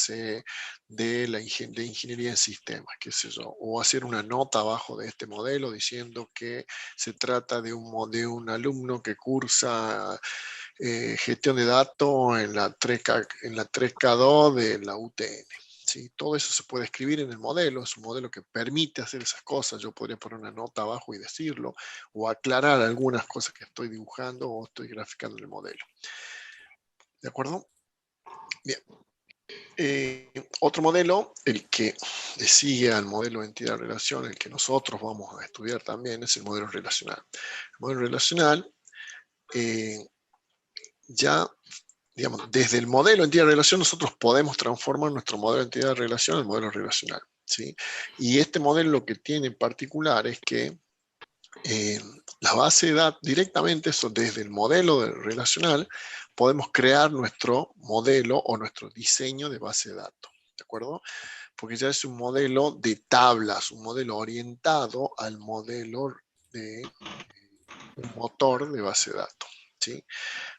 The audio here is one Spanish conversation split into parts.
sé, de de ingeniería en sistemas, qué sé yo, o hacer una nota abajo de este modelo diciendo que se trata de de un alumno que cursa gestión de datos en la 3K2 de la UTN. ¿Sí? Todo eso se puede escribir en el modelo, es un modelo que permite hacer esas cosas. Yo podría poner una nota abajo y decirlo, o aclarar algunas cosas que estoy dibujando o estoy graficando en el modelo. ¿De acuerdo? Bien. Otro modelo, el que le sigue al modelo de entidad-relación, el que nosotros vamos a estudiar también, es el modelo relacional. El modelo relacional ya, digamos, desde el modelo de entidad-relación nosotros podemos transformar nuestro modelo de entidad-relación al modelo relacional, ¿sí? Y este modelo lo que tiene en particular es que la base de datos, directamente eso, desde el modelo relacional, podemos crear nuestro modelo o nuestro diseño de base de datos, ¿de acuerdo? Porque ya es un modelo de tablas, un modelo orientado al modelo de un motor de base de datos, ¿sí?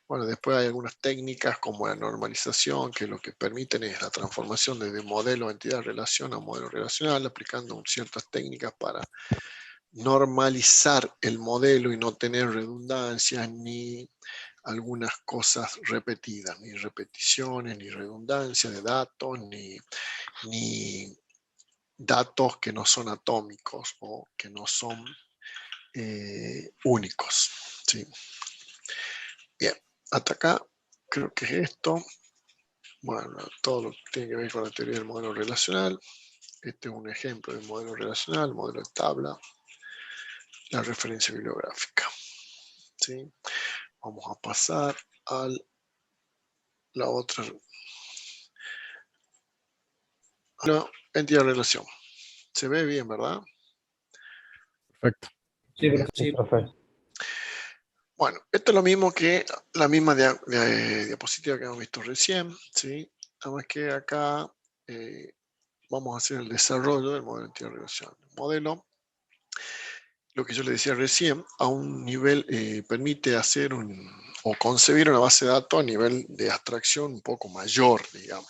Bueno, después hay algunas técnicas como la normalización, que lo que permiten es la transformación desde modelo entidad-relación a modelo relacional, aplicando ciertas técnicas para normalizar el modelo y no tener redundancias ni algunas cosas repetidas, ni repeticiones, ni redundancia de datos, ni datos que no son atómicos o que no son únicos. ¿Sí? Bien, hasta acá creo que es esto. Bueno, todo lo que tiene que ver con la teoría del modelo relacional. Este es un ejemplo del modelo relacional, modelo de tabla, la referencia bibliográfica. ¿Sí? Vamos a pasar a la otra. La entidad de relación. Se ve bien, ¿verdad? Perfecto. Sí, Bien. sí. Perfecto. Bueno, esto es lo mismo que la misma diapositiva que hemos visto recién, ¿sí? Nada más que acá vamos a hacer el desarrollo del modelo de entidad de relación. El modelo, lo que yo le decía recién, a un nivel permite hacer o concebir una base de datos a nivel de abstracción un poco mayor, digamos.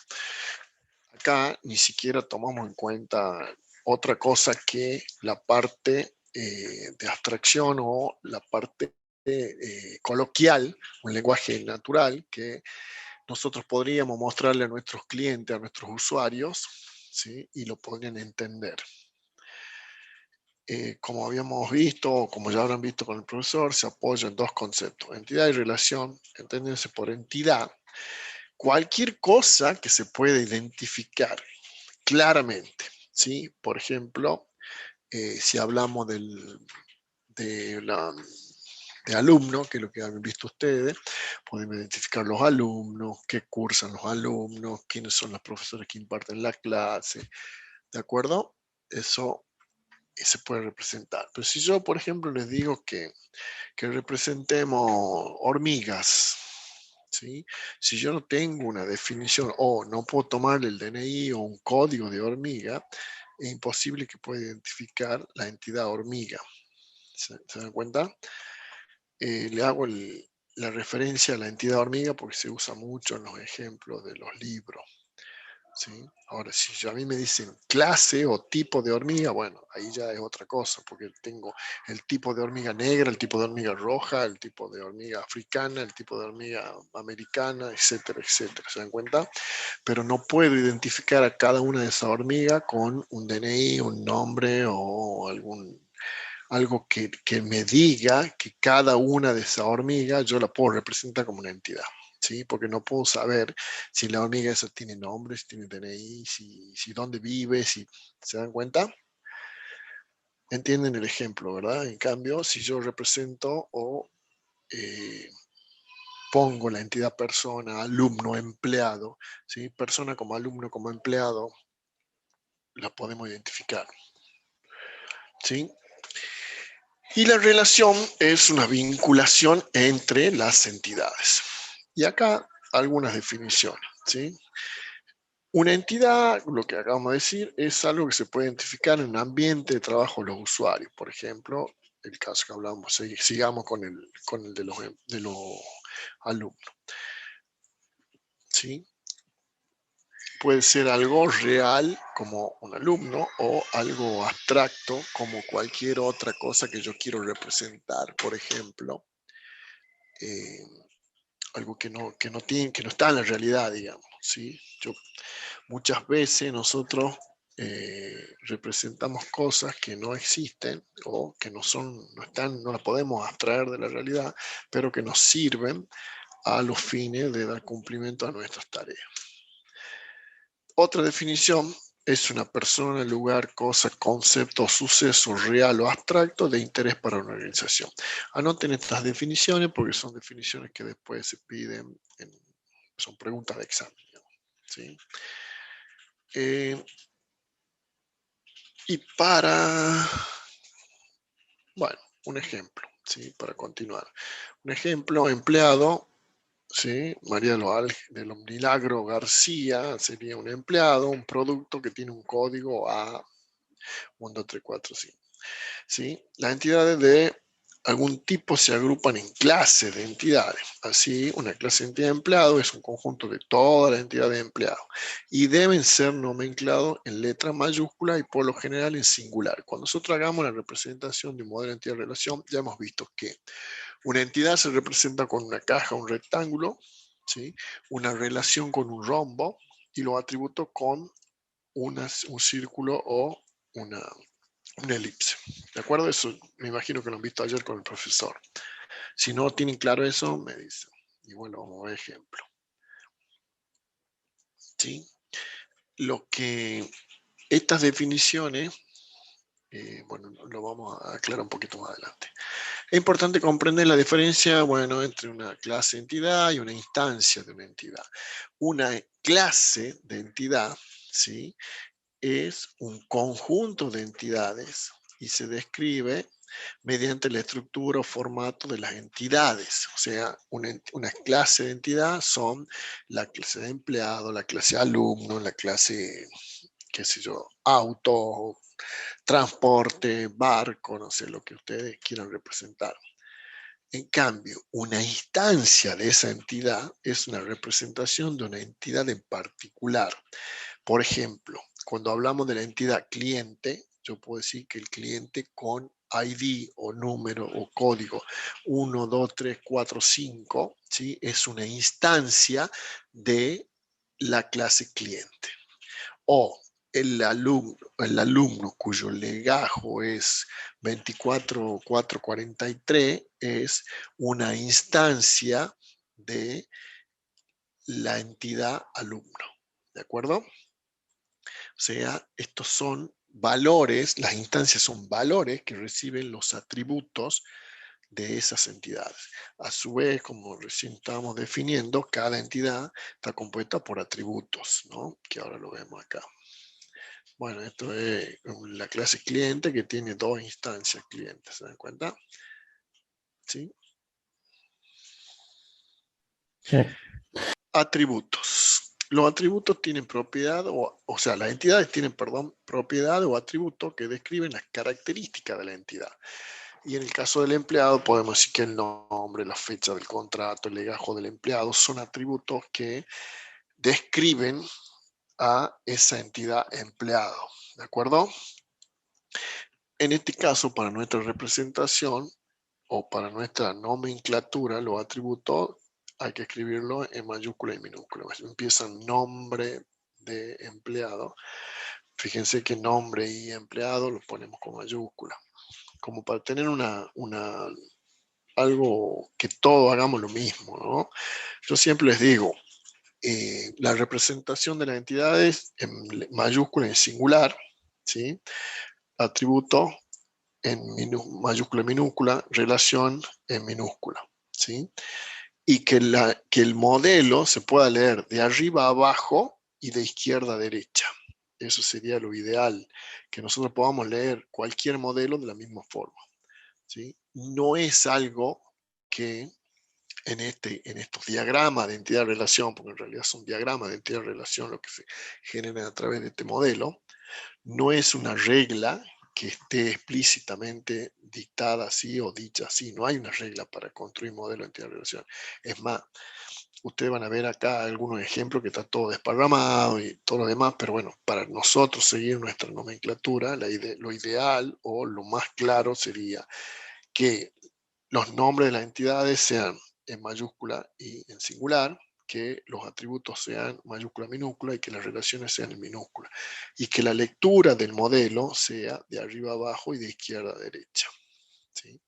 Acá ni siquiera tomamos en cuenta otra cosa que la parte de abstracción o la parte coloquial, un lenguaje natural que nosotros podríamos mostrarle a nuestros clientes, a nuestros usuarios, ¿sí? Y lo podrían entender. Como habíamos visto, o como ya habrán visto con el profesor, se apoya en dos conceptos, entidad y relación. Enténdense por entidad cualquier cosa que se pueda identificar claramente, ¿sí? Por ejemplo, si hablamos de alumno, que es lo que han visto ustedes, podemos identificar los alumnos, qué cursan los alumnos, quiénes son los profesores que imparten la clase, ¿de acuerdo? Eso se puede representar. Pero si yo, por ejemplo, les digo que representemos hormigas, ¿sí? Si yo no tengo una definición o no puedo tomar el DNI o un código de hormiga, es imposible que pueda identificar la entidad hormiga. ¿Se dan cuenta? Le hago la referencia a la entidad hormiga porque se usa mucho en los ejemplos de los libros. ¿Sí? Ahora, si a mí me dicen clase o tipo de hormiga, bueno, ahí ya es otra cosa, porque tengo el tipo de hormiga negra, el tipo de hormiga roja, el tipo de hormiga africana, el tipo de hormiga americana, etcétera, etcétera. ¿Se dan cuenta? Pero no puedo identificar a cada una de esas hormigas con un DNI, un nombre o algo que me diga que cada una de esas hormigas yo la puedo representar como una entidad. ¿Sí? Porque no puedo saber si la hormiga esa tiene nombre, si tiene DNI, si dónde vive, si se dan cuenta. Entienden el ejemplo, ¿verdad? En cambio, si yo represento o pongo la entidad persona, alumno, empleado, ¿sí? Persona como alumno, como empleado, la podemos identificar. ¿Sí? Y la relación es una vinculación entre las entidades. Y acá algunas definiciones, ¿sí? Una entidad, lo que acabamos de decir, es algo que se puede identificar en un ambiente de trabajo de los usuarios. Por ejemplo, el caso que hablamos, sigamos con el de los alumnos. ¿Sí? puede ser algo real como un alumno o algo abstracto como cualquier otra cosa que yo quiero representar. Por ejemplo, algo que no está en la realidad, digamos, ¿sí? Muchas veces nosotros representamos cosas que no existen o que no las podemos abstraer de la realidad, pero que nos sirven a los fines de dar cumplimiento a nuestras tareas. Otra definición es una persona, lugar, cosa, concepto, suceso real o abstracto de interés para una organización. Anoten estas definiciones porque son definiciones que después se piden, son preguntas de examen, ¿sí? Y bueno, un ejemplo, ¿sí? Para continuar. Un ejemplo, empleado, ¿sí? María de los Milagro García sería un empleado, un producto que tiene un código A1, 2, 3, 4, 5. ¿Sí? Las entidades de algún tipo se agrupan en clases de entidades. Así, una clase de entidad de empleado es un conjunto de todas las entidades de empleado y deben ser nomenclados en letra mayúscula y por lo general en singular. Cuando nosotros hagamos la representación de un modelo de entidad de relación, ya hemos visto que una entidad se representa con una caja, un rectángulo, ¿sí? Una relación con un rombo y los atributos con un círculo o una elipse. ¿De acuerdo? Eso me imagino que lo han visto ayer con el profesor. Si no tienen claro eso, me dicen. Y bueno, como ejemplo. ¿Sí? Lo que estas definiciones, bueno, lo vamos a aclarar un poquito más adelante. Es importante comprender la diferencia, bueno, entre una clase de entidad y una instancia de una entidad. Una clase de entidad, ¿sí? Es un conjunto de entidades y se describe mediante la estructura o formato de las entidades. O sea, una clase de entidad son la clase de empleado, la clase alumno, la clase, qué sé yo, auto, transporte, barco, no sé, lo que ustedes quieran representar. En cambio, una instancia de esa entidad es una representación de una entidad en particular. Por ejemplo, cuando hablamos de la entidad cliente, yo puedo decir que el cliente con ID o número o código 1, 2, 3, 4, 5, ¿sí? Es una instancia de la clase cliente. O el alumno cuyo legajo es 24443 es una instancia de la entidad alumno. ¿De acuerdo? O sea, estos son valores, las instancias son valores que reciben los atributos de esas entidades. A su vez, como recién estábamos definiendo, cada entidad está compuesta por atributos, ¿no? Que ahora lo vemos acá. Bueno, esto es la clase cliente que tiene dos instancias clientes, ¿se dan cuenta? ¿Sí? Sí. Atributos. Los atributos tienen propiedad, o sea, las entidades tienen, perdón, propiedad o atributos que describen las características de la entidad. Y en el caso del empleado podemos decir que el nombre, la fecha del contrato, el legajo del empleado son atributos que describen a esa entidad empleado. ¿De acuerdo? En este caso, para nuestra representación o para nuestra nomenclatura, los atributos hay que escribirlo en mayúscula y minúscula. Empiezan nombre de empleado. Fíjense que nombre y empleado lo ponemos con mayúscula. Como para tener algo que todos hagamos lo mismo, ¿no? Yo siempre les digo, la representación de las entidades en mayúscula y en singular, ¿sí? Atributo en mayúscula y minúscula, relación en minúscula, ¿sí? Y que el modelo se pueda leer de arriba a abajo y de izquierda a derecha. Eso sería lo ideal, que nosotros podamos leer cualquier modelo de la misma forma, ¿sí? No es algo que en estos diagramas de entidad-relación, porque en realidad son diagramas de entidad-relación lo que se genera a través de este modelo, no es una regla que esté explícitamente dictada así o dicha así. No hay una regla para construir modelo de entidad-relación. Es más, Ustedes van a ver acá algunos ejemplos que está todo desparramado y todo lo demás, pero bueno, para nosotros seguir nuestra nomenclatura, lo ideal o lo más claro sería que los nombres de las entidades sean en mayúscula y en singular, que los atributos sean mayúscula, minúscula y que las relaciones sean en minúscula. Y que la lectura del modelo sea de arriba a abajo y de izquierda a derecha. ¿Sí?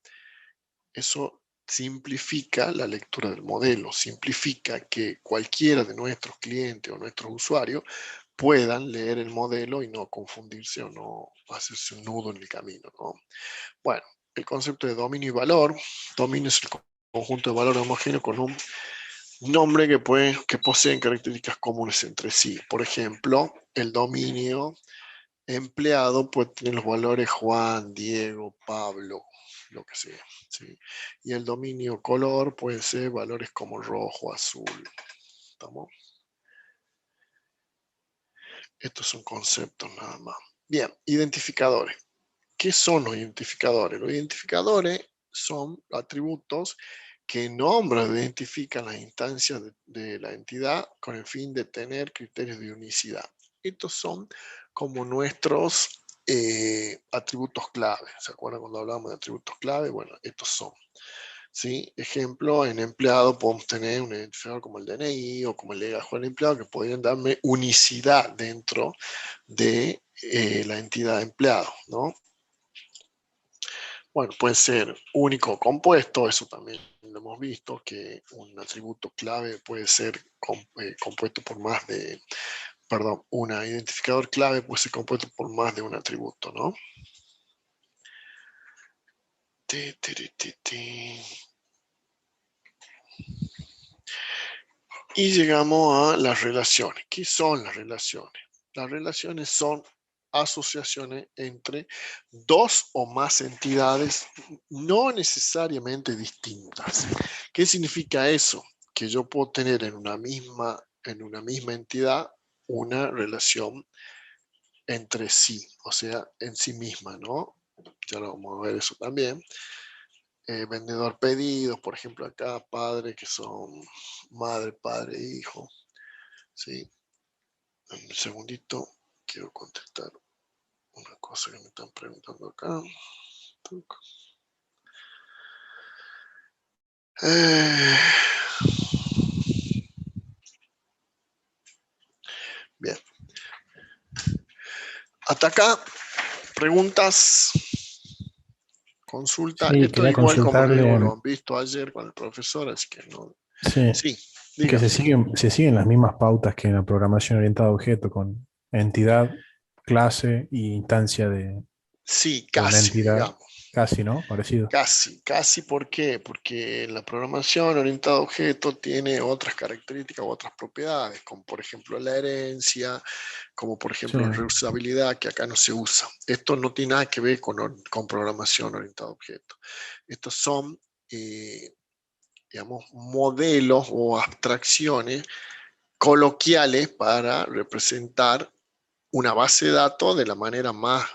Eso simplifica la lectura del modelo, simplifica que cualquiera de nuestros clientes o nuestros usuarios puedan leer el modelo y no confundirse o no hacerse un nudo en el camino, ¿no? Bueno, el concepto de dominio y valor. Dominio es el conjunto de valores homogéneos con un nombre que poseen características comunes entre sí. Por ejemplo, el dominio empleado puede tener los valores Juan, Diego, Pablo, lo que sea. ¿Sí? Y el dominio color puede ser valores como rojo, azul. ¿Estamos? Estos son conceptos nada más. Bien, identificadores. ¿Qué son los identificadores? Los identificadores son atributos que nombran o identifican las instancias de la entidad con el fin de tener criterios de unicidad. Estos son como nuestros atributos clave. ¿Se acuerdan cuando hablábamos de atributos clave? Bueno, estos son. ¿Sí? Ejemplo, en empleado podemos tener un identificador como el DNI o como el legajo del empleado que podrían darme unicidad dentro de la entidad de empleado, ¿no? Bueno, puede ser único o compuesto, eso también lo hemos visto, que un atributo clave puede ser compuesto por más de, perdón, un identificador clave puede ser compuesto por más de un atributo, ¿no? Y llegamos a las relaciones. ¿Qué son las relaciones? Las relaciones son asociaciones entre dos o más entidades no necesariamente distintas. ¿Qué significa eso? Que yo puedo tener en una misma entidad una relación entre sí, o sea, en sí misma, ¿no? Ya lo vamos a ver eso también. Vendedor pedido, por ejemplo, acá padre, que son madre, padre, hijo. ¿Sí? Un segundito, quiero contestar una cosa que me están preguntando acá. Bien. Hasta acá, preguntas, consulta. Sí, Esto es quería igual como consultarle, lo han visto ayer con el profesor, así que no. sí, Sí, que dígame. se siguen las mismas pautas que en la programación orientada a objeto, con entidad, clase y instancia Sí, de una casi, entidad, digamos. casi, ¿no? Parecido. Casi, ¿por qué? Porque la programación orientada a objetos tiene otras características u otras propiedades, como por ejemplo la herencia, como por Sí, ejemplo la reusabilidad, que acá no se usa. Esto no tiene nada que ver con programación orientada a objetos. Estos son, digamos, modelos o abstracciones coloquiales para representar una base de datos de la manera más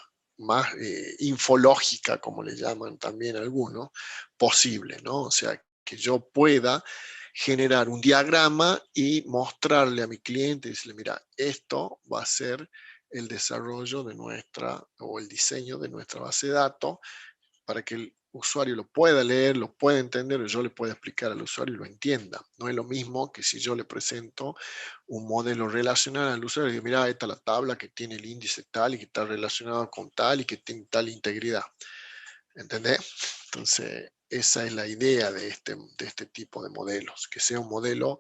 infológica, como le llaman también algunos, posible, ¿no? O sea, que yo pueda generar un diagrama y mostrarle a mi cliente y decirle, mira, esto va a ser el desarrollo de nuestra, o el diseño de nuestra base de datos para que el usuario lo pueda leer, lo pueda entender, o yo le pueda explicar al usuario y lo entienda. No es lo mismo que si yo le presento un modelo relacional al usuario y digo, mira, esta es la tabla que tiene el índice tal y que está relacionado con tal y que tiene tal integridad. ¿Entendés? Entonces, esa es la idea de este tipo de modelos, que sea un modelo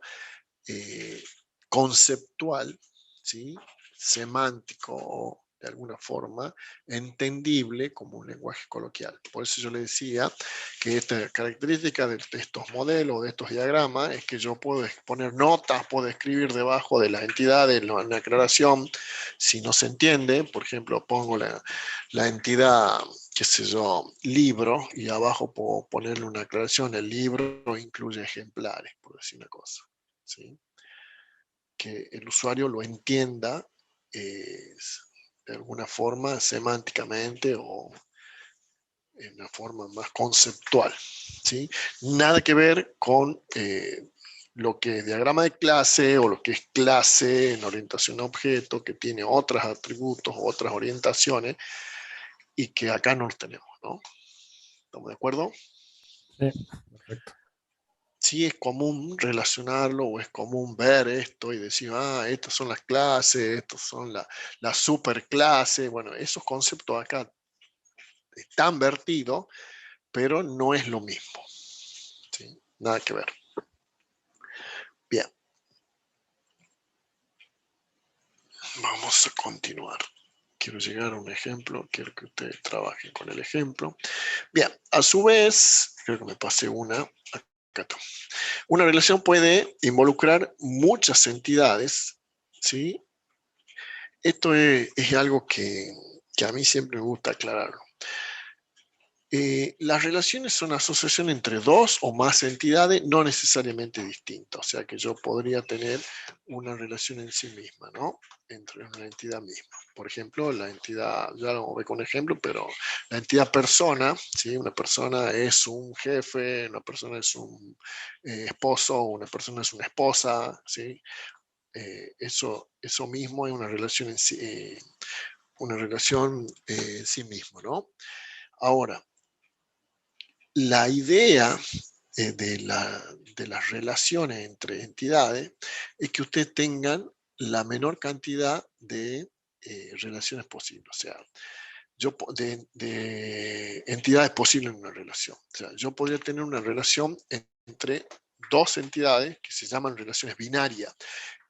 conceptual, ¿sí? Semántico o de alguna forma entendible como un lenguaje coloquial. Por eso yo le decía que esta característica de estos modelos, de estos diagramas, es que yo puedo poner notas, puedo escribir debajo de las entidades una aclaración. Si no se entiende, por ejemplo, pongo la entidad, qué sé yo, libro, y abajo puedo ponerle una aclaración, el libro incluye ejemplares, por decir una cosa. ¿Sí? Que el usuario lo entienda de alguna forma semánticamente o en una forma más conceptual. ¿Sí? Nada que ver con lo que es diagrama de clase o lo que es clase en orientación a objeto, que tiene otros atributos, otras orientaciones, y que acá no los tenemos, ¿no? ¿Estamos de acuerdo? Sí, perfecto. Sí es común relacionarlo o es común ver esto y decir, estas son las clases, estas son la superclase. Bueno, esos conceptos acá están vertidos, pero no es lo mismo. ¿Sí? Nada que ver. Bien. Vamos a continuar. Quiero llegar a un ejemplo, quiero que ustedes trabajen con el ejemplo. Bien, a su vez, creo que me pasé una. Acá está. Una relación puede involucrar muchas entidades, ¿sí? Esto es algo que a mí siempre me gusta aclararlo. Las relaciones son asociación entre dos o más entidades, no necesariamente distintas. O sea que yo podría tener una relación en sí misma, ¿no? Entre una entidad misma. Por ejemplo, la entidad, ya lo voy con un ejemplo, pero la entidad persona, ¿sí? Una persona es un jefe, una persona es un esposo, una persona es una esposa, ¿sí? Eso mismo es una relación en sí, en sí mismo, ¿no? Ahora, la idea de las relaciones entre entidades es que ustedes tengan la menor cantidad de relaciones posibles, o sea, de entidades posibles en una relación. O sea, yo podría tener una relación entre dos entidades que se llaman relaciones binarias.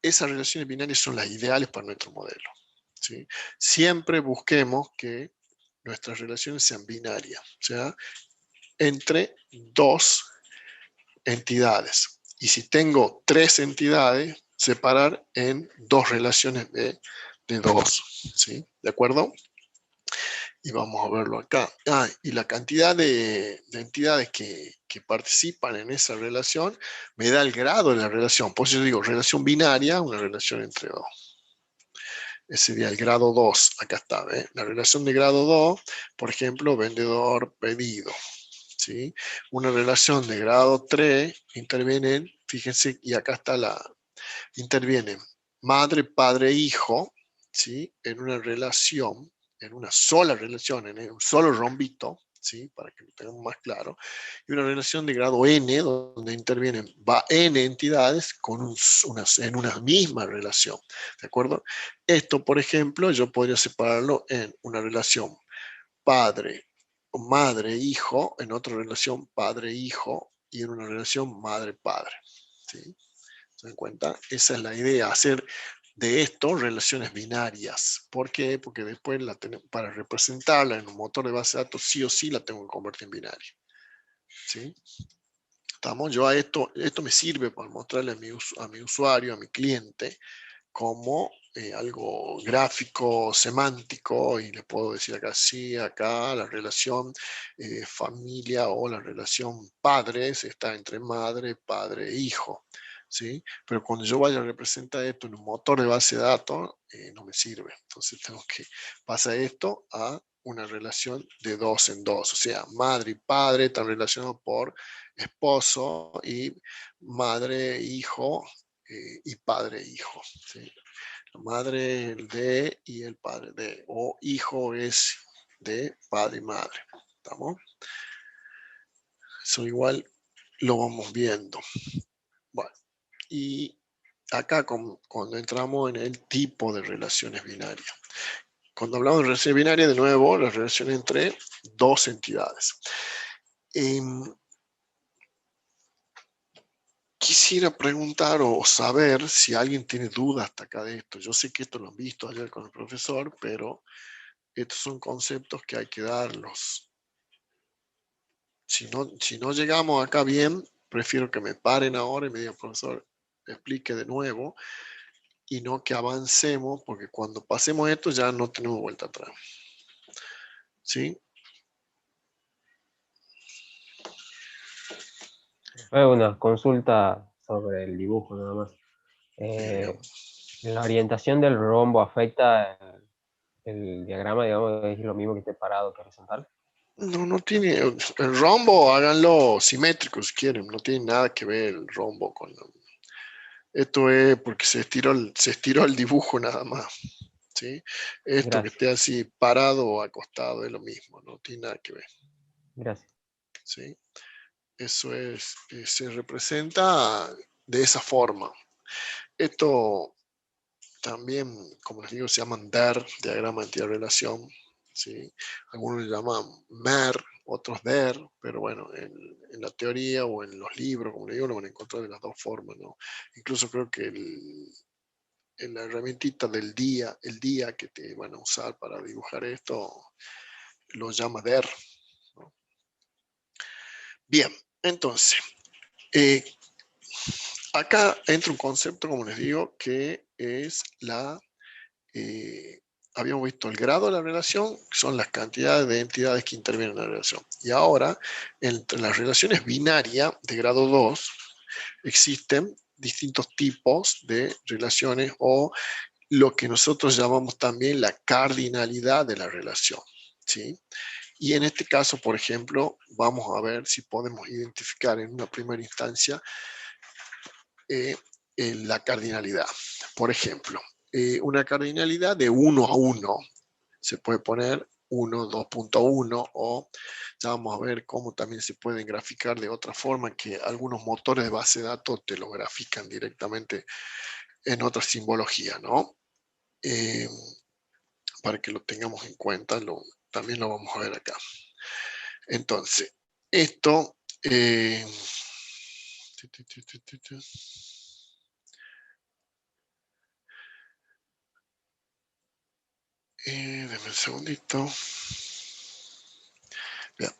Esas relaciones binarias son las ideales para nuestro modelo, ¿sí? Siempre busquemos que nuestras relaciones sean binarias, o sea, entre dos entidades. Y si tengo tres entidades, separar en dos relaciones de dos, ¿sí? ¿De acuerdo? Y vamos a verlo acá. Y la cantidad de entidades que participan en esa relación me da el grado de la relación. Por eso yo digo relación binaria, una relación entre dos. Ese sería el grado 2. Acá está, ¿ve? La relación de grado 2, por ejemplo, vendedor-pedido. ¿Sí? Una relación de grado 3 intervienen, fíjense, y acá está intervienen madre, padre, hijo, ¿sí? En una relación, en una sola relación, en un solo rombito, ¿sí? Para que lo tengamos más claro, y una relación de grado N, donde intervienen N entidades en una misma relación, ¿de acuerdo? Esto, por ejemplo, yo podría separarlo en una relación padre, madre, hijo, en otra relación padre, hijo, y en una relación madre, padre, ¿sí? ¿Se dan cuenta? Esa es la idea, hacer de esto relaciones binarias. ¿Por qué? Porque después para representarla en un motor de base de datos, sí o sí la tengo que convertir en binaria. ¿Sí? ¿Estamos? Yo esto me sirve para mostrarle a mi usuario, a mi cliente, como algo gráfico, semántico, y le puedo decir acá, sí, acá la relación familia o la relación padres está entre madre, padre e hijo. ¿Sí? Pero cuando yo vaya a representar esto en un motor de base de datos, no me sirve. Entonces tengo que pasar esto a una relación de dos en dos. O sea, madre y padre están relacionados por esposo y madre, hijo y padre, hijo. ¿Sí? La madre de y el padre de. O hijo es de padre y madre. ¿Estamos? Eso igual lo vamos viendo. Bueno, y acá cuando entramos en el tipo de relaciones binarias. Cuando hablamos de relaciones binarias, de nuevo, la relación entre dos entidades. Quisiera preguntar o saber si alguien tiene dudas hasta acá de esto. Yo sé que esto lo han visto ayer con el profesor, pero estos son conceptos que hay que darlos. Si no llegamos acá bien, prefiero que me paren ahora y me digan, profesor, explique de nuevo y no que avancemos, porque cuando pasemos esto ya no tenemos vuelta atrás. ¿Sí? Fue una consulta sobre el dibujo nada más. Bien. ¿La orientación del rombo afecta el diagrama, digamos, es lo mismo que esté parado que horizontal? No tiene, el rombo háganlo simétrico si quieren, no tiene nada que ver el rombo con Esto es porque se estiró el dibujo nada más. ¿Sí? Esto Gracias. que esté así parado o acostado es lo mismo, no tiene nada que ver. Gracias. ¿Sí? Eso es, se representa de esa forma. Esto también, como les digo, se llaman DER, diagrama de entidad-relación. ¿Sí? Algunos le llaman MER, otros DER, pero bueno, en la teoría o en los libros, como les digo, lo van a encontrar de las dos formas, ¿no? Incluso creo que en la herramientita del día, el día que te van a usar para dibujar esto, lo llama DER, ¿no? Bien, entonces, acá entra un concepto, como les digo, que es habíamos visto el grado de la relación, que son las cantidades de entidades que intervienen en la relación. Y ahora, entre las relaciones binarias de grado 2, existen distintos tipos de relaciones o lo que nosotros llamamos también la cardinalidad de la relación, ¿sí? Y en este caso, por ejemplo, vamos a ver si podemos identificar en una primera instancia la cardinalidad. Por ejemplo, una cardinalidad de 1 a 1 se puede poner 1, 2.1 o ya vamos a ver cómo también se pueden graficar de otra forma, que algunos motores de base de datos te lo grafican directamente en otra simbología, ¿no? Para que lo tengamos en cuenta, también lo vamos a ver acá. Entonces, esto... denme un segundito. Bien.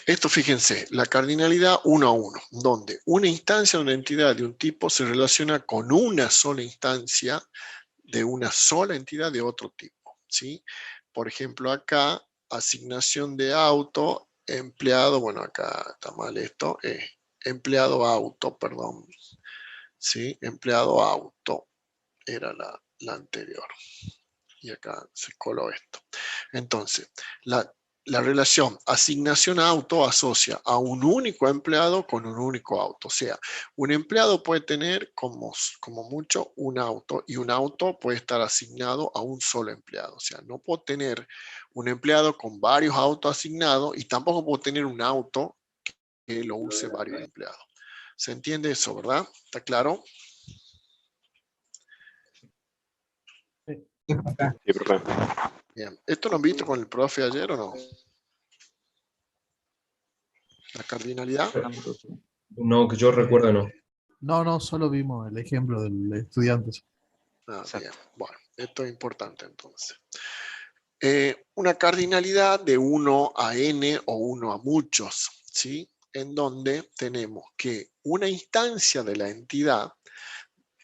Esto, fíjense, la cardinalidad 1 a 1, donde una instancia de una entidad de un tipo se relaciona con una sola instancia de una sola entidad de otro tipo, ¿sí? Por ejemplo, acá, asignación de auto, empleado, bueno, acá está mal esto, empleado auto, perdón, ¿sí? Empleado auto era la anterior. Y acá se coló esto. Entonces, la relación asignación a auto asocia a un único empleado con un único auto. O sea, un empleado puede tener como mucho un auto y un auto puede estar asignado a un solo empleado. O sea, no puedo tener un empleado con varios autos asignados y tampoco puedo tener un auto que lo use varios empleados. ¿Se entiende eso, verdad? ¿Está claro? Sí, profe. Bien. ¿Esto lo han visto con el profe ayer o no? La cardinalidad. No, que yo recuerdo no. No, solo vimos el ejemplo del estudiante. Ah, bien. Exacto. Bueno, esto es importante entonces. Una cardinalidad de 1 a n o 1 a muchos, ¿sí? En donde tenemos que una instancia de la entidad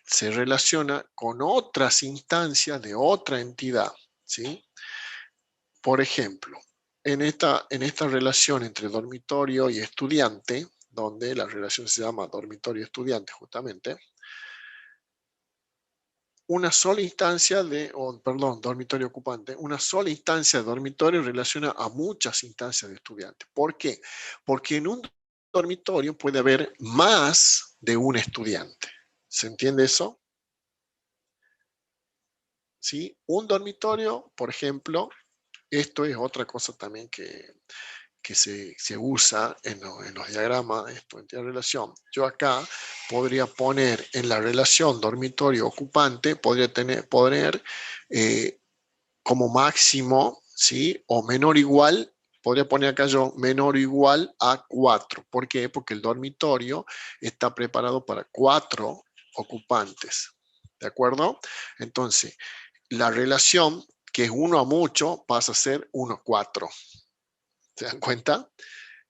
se relaciona con otras instancias de otra entidad, ¿sí? Por ejemplo, en esta relación entre dormitorio y estudiante, donde la relación se llama dormitorio-estudiante justamente, una sola instancia dormitorio ocupante, una sola instancia de dormitorio relaciona a muchas instancias de estudiantes. ¿Por qué? Porque en un dormitorio puede haber más de un estudiante. ¿Se entiende eso? ¿Sí? Un dormitorio, por ejemplo, esto es otra cosa también que se usa en los diagramas de relación. Yo acá podría poner en la relación dormitorio-ocupante, podría poner como máximo, ¿sí? O menor o igual, podría poner acá yo menor o igual a 4. ¿Por qué? Porque el dormitorio está preparado para 4 ocupantes. ¿De acuerdo? Entonces, la relación que es 1 a mucho pasa a ser 1 a 4. ¿Se dan cuenta?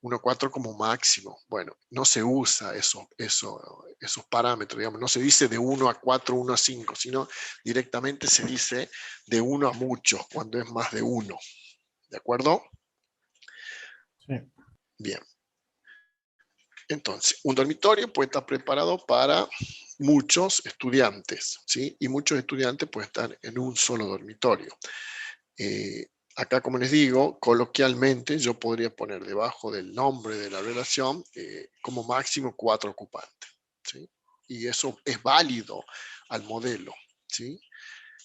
1 a 4 como máximo. Bueno, no se usa esos parámetros, digamos. No se dice de 1 a 4, 1 a 5, sino directamente se dice de 1 a muchos, cuando es más de 1. ¿De acuerdo? Sí. Bien. Entonces, un dormitorio puede estar preparado para muchos estudiantes, ¿sí? Y muchos estudiantes pueden estar en un solo dormitorio. Acá, como les digo, coloquialmente yo podría poner debajo del nombre de la relación como máximo 4 ocupantes. y eso es válido al modelo, ¿sí?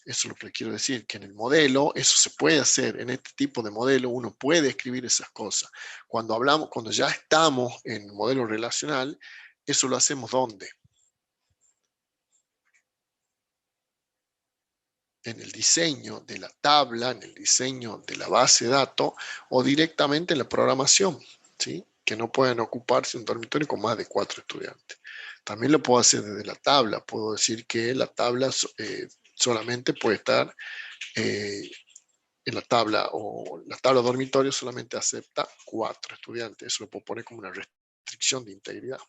Eso es lo que quiero decir, que en el modelo eso se puede hacer, en este tipo de modelo uno puede escribir esas cosas. Cuando ya estamos en el modelo relacional, eso lo hacemos ¿dónde? En el diseño de la tabla, en el diseño de la base de datos o directamente en la programación, ¿sí? Que no pueden ocuparse un dormitorio con más de 4 estudiantes. También lo puedo hacer desde la tabla. Puedo decir que la tabla solamente puede estar en la tabla, o la tabla dormitorio solamente acepta 4 estudiantes. Eso lo puedo poner como una restricción de integridad,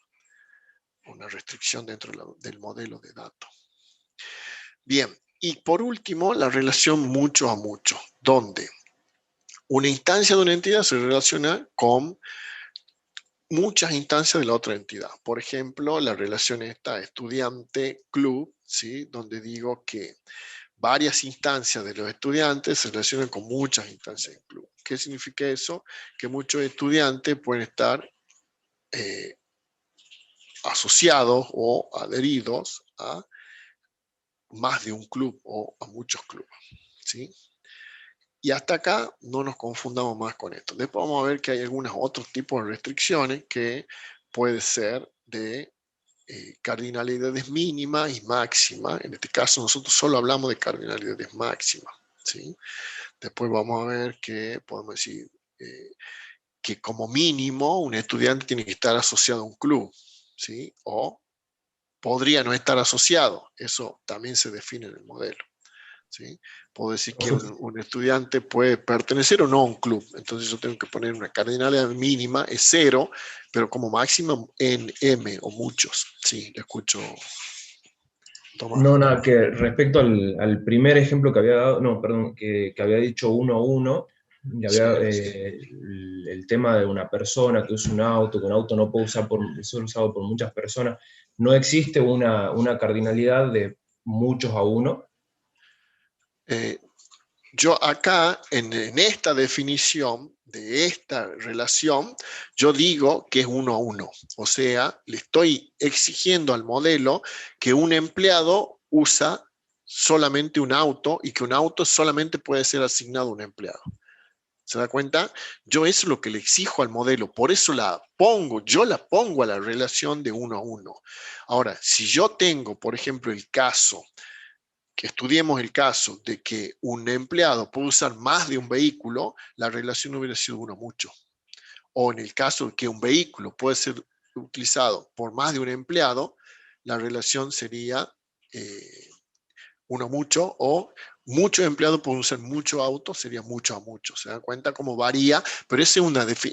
una restricción dentro del modelo de datos. Bien, y por último, la relación mucho a mucho, donde una instancia de una entidad se relaciona con muchas instancias de la otra entidad. Por ejemplo, la relación esta estudiante-club, ¿sí? Donde digo que varias instancias de los estudiantes se relacionan con muchas instancias del club. ¿Qué significa eso? Que muchos estudiantes pueden estar asociados o adheridos a más de un club o a muchos clubes, ¿sí? Y hasta acá no nos confundamos más con esto. Después vamos a ver que hay algunos otros tipos de restricciones que puede ser de cardinalidades mínimas y máximas. En este caso nosotros solo hablamos de cardinalidades máximas, ¿sí? Después vamos a ver que podemos decir que como mínimo un estudiante tiene que estar asociado a un club, ¿sí? O podría no estar asociado. Eso también se define en el modelo, ¿sí? Puedo decir que un estudiante puede pertenecer o no a un club. Entonces yo tengo que poner una cardinalidad mínima, es 0, pero como máximo en M o muchos. Sí, le escucho. Tomás. No, nada, que respecto al primer ejemplo que había dado, no, perdón, que había dicho 1-1, el tema de una persona que usa un auto, que un auto no puede ser usado por muchas personas, no existe una cardinalidad de muchos a uno. Yo acá, en esta definición de esta relación, yo digo que es 1 a 1. O sea, le estoy exigiendo al modelo que un empleado usa solamente un auto y que un auto solamente puede ser asignado a un empleado. ¿Se da cuenta? Yo eso es lo que le exijo al modelo, por eso yo la pongo a la relación de 1 a 1. Ahora, si yo tengo, por ejemplo, el caso, que estudiemos el caso de que un empleado puede usar más de un vehículo, la relación hubiera sido 1 a mucho. O en el caso de que un vehículo puede ser utilizado por más de un empleado, la relación sería 1 a mucho, o muchos empleados pueden usar mucho auto, sería mucho a mucho. ¿Se dan cuenta cómo varía? Pero ese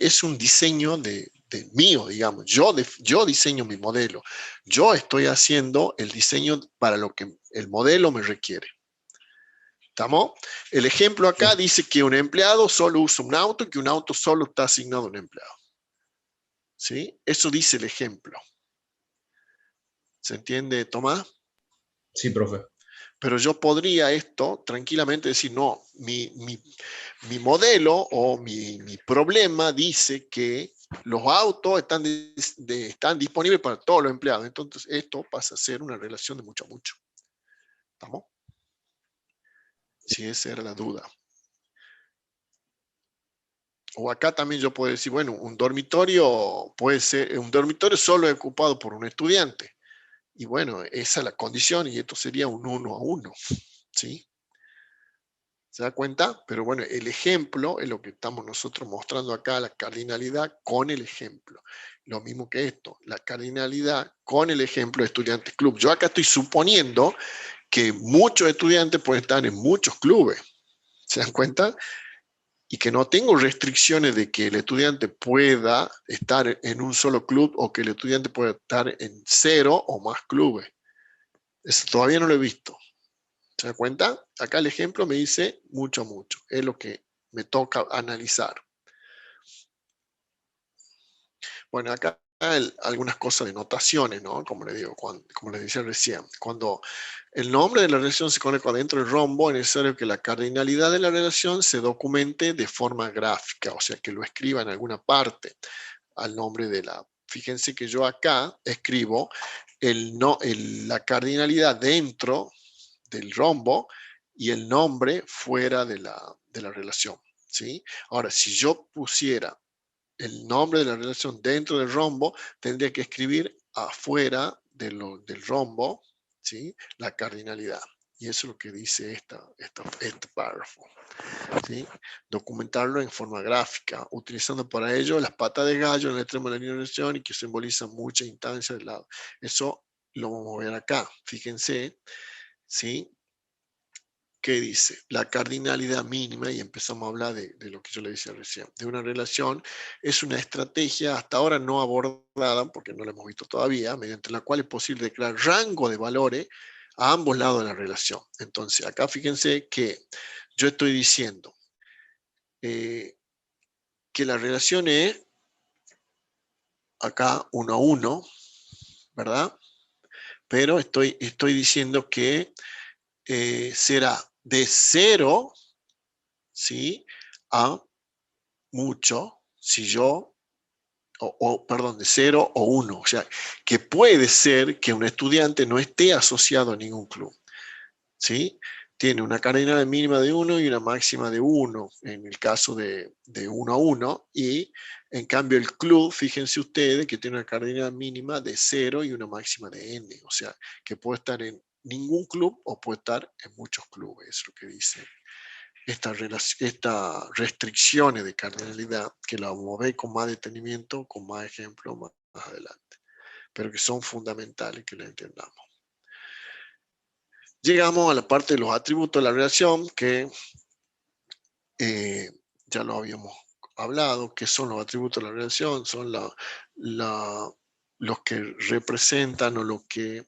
es un diseño de mío, digamos. Yo diseño mi modelo. Yo estoy haciendo el diseño para lo que el modelo me requiere. ¿Estamos? El ejemplo acá dice que un empleado solo usa un auto y que un auto solo está asignado a un empleado. ¿Sí? Eso dice el ejemplo. ¿Se entiende, Tomás? Sí, profe. Pero yo podría esto tranquilamente decir, no, mi modelo o mi problema dice que los autos están disponibles para todos los empleados. Entonces esto pasa a ser una relación de mucho a mucho. ¿Estamos? Si esa era la duda. O acá también yo puedo decir, bueno, un dormitorio puede ser, un dormitorio solo es ocupado por un estudiante. Y bueno, esa es la condición y esto sería un 1 a 1. ¿Sí? ¿Se da cuenta? Pero bueno, el ejemplo es lo que estamos nosotros mostrando acá, la cardinalidad con el ejemplo. Lo mismo que esto, la cardinalidad con el ejemplo de estudiantes club. Yo acá estoy suponiendo que muchos estudiantes pueden estar en muchos clubes. ¿Se dan cuenta? Y que no tengo restricciones de que el estudiante pueda estar en un solo club o que el estudiante pueda estar en 0 o más clubes. Eso todavía no lo he visto. ¿Se da cuenta? Acá el ejemplo me dice mucho a mucho. Es lo que me toca analizar. Bueno, acá hay algunas cosas de notaciones, ¿no? Como les digo, como les decía recién. Cuando el nombre de la relación se conecta dentro del rombo, es necesario que la cardinalidad de la relación se documente de forma gráfica, o sea, que lo escriba en alguna parte al nombre de la... Fíjense que yo acá escribo la cardinalidad dentro del rombo y el nombre fuera de la relación, ¿sí? Ahora, si yo pusiera el nombre de la relación dentro del rombo, tendría que escribir afuera del rombo, ¿sí? La cardinalidad. Y eso es lo que dice este párrafo, ¿sí? Documentarlo en forma gráfica, utilizando para ello las patas de gallo en el extremo de la línea de relación y que simbolizan muchas instancias del lado. Eso lo vamos a ver acá. Fíjense, ¿sí? ¿Qué dice? La cardinalidad mínima, y empezamos a hablar de lo que yo le decía recién, de una relación, es una estrategia hasta ahora no abordada, porque no la hemos visto todavía, mediante la cual es posible declarar rango de valores a ambos lados de la relación. Entonces, acá fíjense que yo estoy diciendo que la relación es acá 1 a 1, ¿verdad? Pero estoy diciendo que será de 0, ¿sí? A mucho, si yo, perdón, de 0 o 1. O sea, que puede ser que un estudiante no esté asociado a ningún club, ¿sí? Tiene una cardinalidad mínima de 1 y una máxima de 1, en el caso de 1 a 1, y en cambio el club, fíjense ustedes, que tiene una cardinalidad mínima de 0 y una máxima de n, o sea, que puede estar en ningún club o puede estar en muchos clubes, es lo que dice estas restricciones de cardinalidad, que la vamos a ver con más detenimiento, con más ejemplos más adelante, pero que son fundamentales que la entendamos. Llegamos a la parte de los atributos de la relación, que ya lo habíamos hablado. ¿Qué son los atributos de la relación? Son los que representan o los que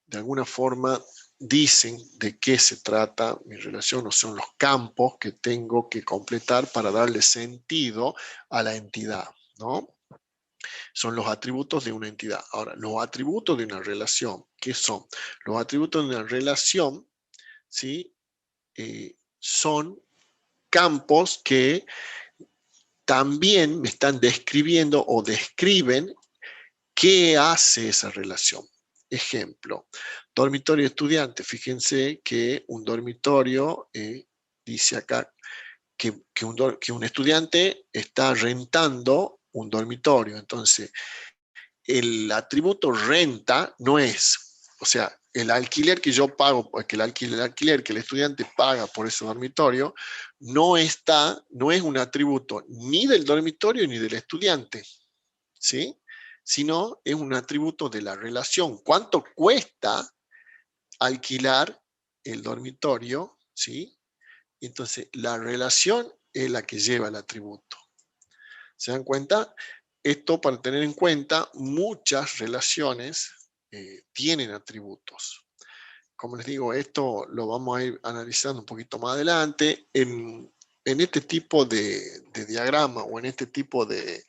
de alguna forma dicen de qué se trata mi relación, o son los campos que tengo que completar para darle sentido a la entidad, ¿no? Son los atributos de una entidad. Ahora, los atributos de una relación, ¿qué son? Los atributos de una relación, ¿sí? Son campos que también me están describiendo o describen qué hace esa relación. Ejemplo, dormitorio estudiante. Fíjense que un dormitorio, dice acá, que un estudiante está rentando un dormitorio. Entonces, el atributo renta no es, o sea, el alquiler que yo pago, el alquiler que el estudiante paga por ese dormitorio, no es un atributo ni del dormitorio ni del estudiante, ¿sí? Sino es un atributo de la relación. ¿Cuánto cuesta alquilar el dormitorio? ¿Sí? Entonces, la relación es la que lleva el atributo. ¿Se dan cuenta? Esto, para tener en cuenta, muchas relaciones tienen atributos. Como les digo, esto lo vamos a ir analizando un poquito más adelante. En este tipo de diagrama o en este tipo de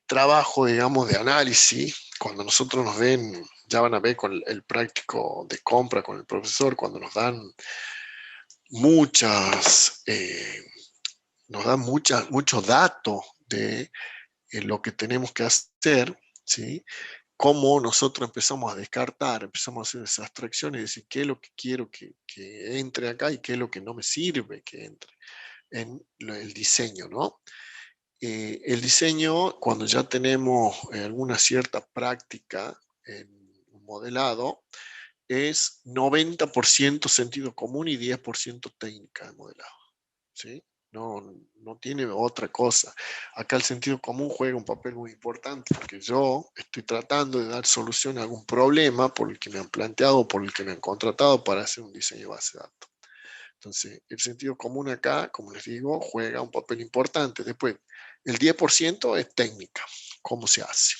trabajo, digamos, de análisis, cuando nosotros nos ven, ya van a ver con el práctico de compra con el profesor, cuando nos dan muchos datos de lo que tenemos que hacer, ¿sí? Cómo nosotros empezamos a descartar, empezamos a hacer esas abstracciones y decir qué es lo que quiero que entre acá y qué es lo que no me sirve que entre en el diseño, ¿no? El diseño, cuando ya tenemos alguna cierta práctica en un modelado, es 90% sentido común y 10% técnica de modelado, ¿sí? No tiene otra cosa. Acá el sentido común juega un papel muy importante porque yo estoy tratando de dar solución a algún problema por el que me han planteado, por el que me han contratado para hacer un diseño de base de datos. Entonces, el sentido común acá, como les digo, juega un papel importante. Después, el 10% es técnica, cómo se hace.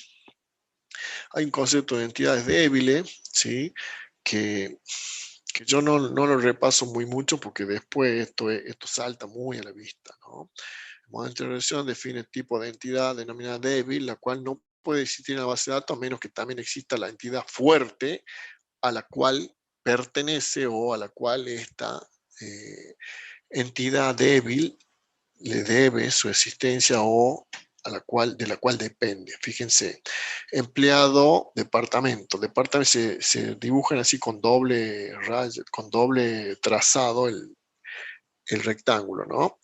Hay un concepto de entidades débiles, ¿sí? Que yo no lo repaso muy mucho porque después esto salta muy a la vista, ¿no? El modelo de relación define el tipo de entidad denominada débil, la cual no puede existir en la base de datos a menos que también exista la entidad fuerte a la cual pertenece o a la cual esta entidad débil le debe su existencia o de la cual depende. Fíjense, empleado, departamento. Departamento se dibujan así con doble raya, con doble trazado el rectángulo, ¿no?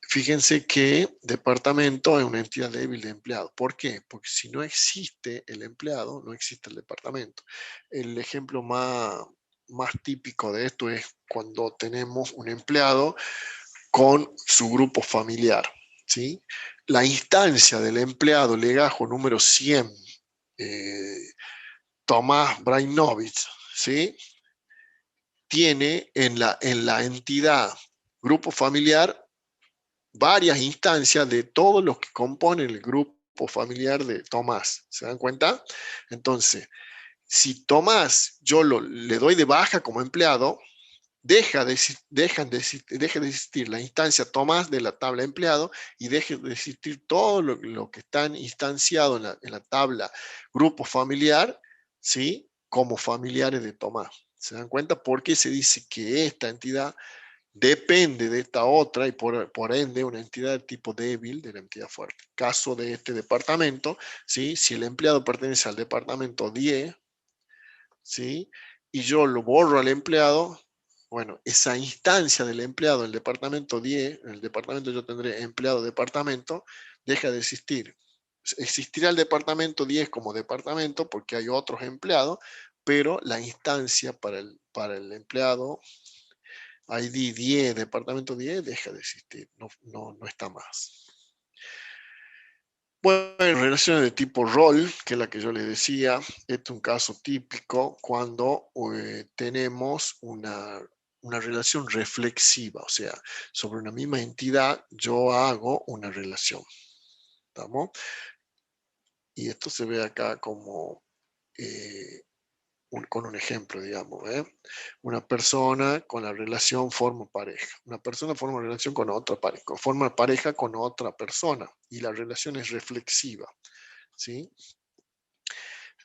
Fíjense que departamento es una entidad débil de empleado. ¿Por qué? Porque si no existe el empleado, no existe el departamento. El ejemplo más típico de esto es cuando tenemos un empleado con su grupo familiar, ¿sí? La instancia del empleado legajo número 100, Tomás Brainovich, ¿sí? Tiene en la entidad grupo familiar varias instancias de todos los que componen el grupo familiar de Tomás. ¿Se dan cuenta? Entonces, si Tomás yo le doy de baja como empleado, deja de existir la instancia Tomás de la tabla empleado y deja de existir todo lo que están instanciados en la tabla grupo familiar, ¿sí? Como familiares de Tomás. ¿Se dan cuenta? Porque se dice que esta entidad depende de esta otra y por ende una entidad de tipo débil de la entidad fuerte. Caso de este departamento, ¿sí? Si el empleado pertenece al departamento 10, ¿sí? Y yo lo borro al empleado, bueno, esa instancia del empleado en el departamento 10, en el departamento yo tendré empleado departamento, deja de existir. Existirá el departamento 10 como departamento porque hay otros empleados, pero la instancia para el empleado ID 10, departamento 10, deja de existir, no está más. Bueno, relaciones de tipo rol, que es la que yo les decía, este es un caso típico cuando tenemos una relación reflexiva, o sea, sobre una misma entidad yo hago una relación. ¿Estamos? Y esto se ve acá como con un ejemplo, digamos. Una persona con la relación forma pareja. Una persona forma relación con otra pareja. Forma pareja con otra persona. Y la relación es reflexiva. ¿Sí?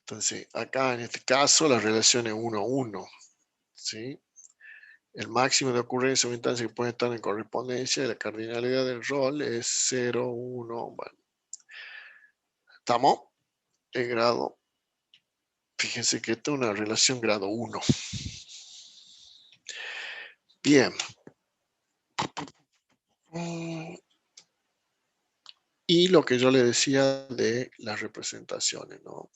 Entonces, acá en este caso, la relación es 1-1. ¿Sí? El máximo de ocurrencia o instancia que puede estar en correspondencia y la cardinalidad del rol es 0-1. Bueno. ¿Estamos? El grado. Fíjense que esta es una relación grado 1. Bien. Y lo que yo le decía de las representaciones, ¿no?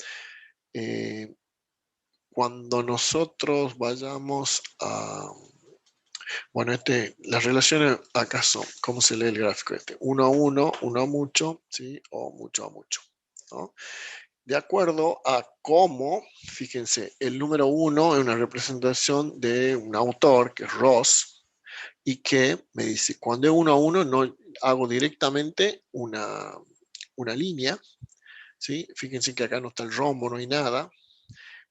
Cuando nosotros vayamos a... Bueno, las relaciones acá son, ¿cómo se lee el gráfico este? 1-1, 1-mucho, ¿sí? O mucho-mucho, ¿no? De acuerdo a cómo, fíjense, el número 1 es una representación de un autor, que es Ross, y que me dice, cuando es 1-1, no hago directamente una línea, ¿sí? Fíjense que acá no está el rombo, no hay nada.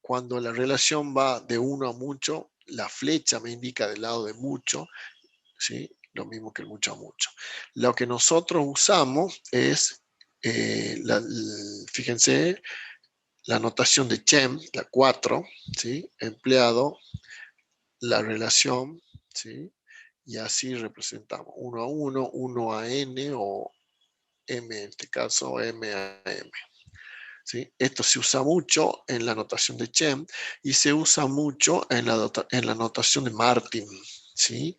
Cuando la relación va de 1 a mucho, la flecha me indica del lado de mucho, ¿sí? Lo mismo que el mucho a mucho. Lo que nosotros usamos es, fíjense, la notación de Chem, la 4, ¿sí? Empleado, la relación, ¿sí? Y así representamos 1-1, 1-n o m, en este caso m-m. ¿Sí? Esto se usa mucho en la notación de Chem y se usa mucho en la notación de Martin, ¿sí?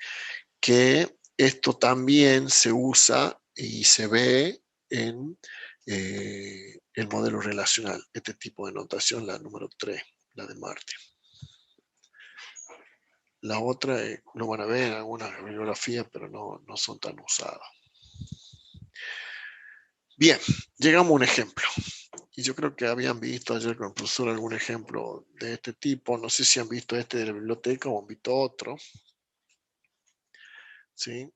Que esto también se usa y se ve en el modelo relacional, este tipo de notación, la número 3, la de Martin. La otra lo van a ver en algunas bibliografías, pero no son tan usadas. Bien, llegamos a un ejemplo. Y yo creo que habían visto ayer con el profesor algún ejemplo de este tipo. No sé si han visto este de la biblioteca o han visto otro. ¿Sí?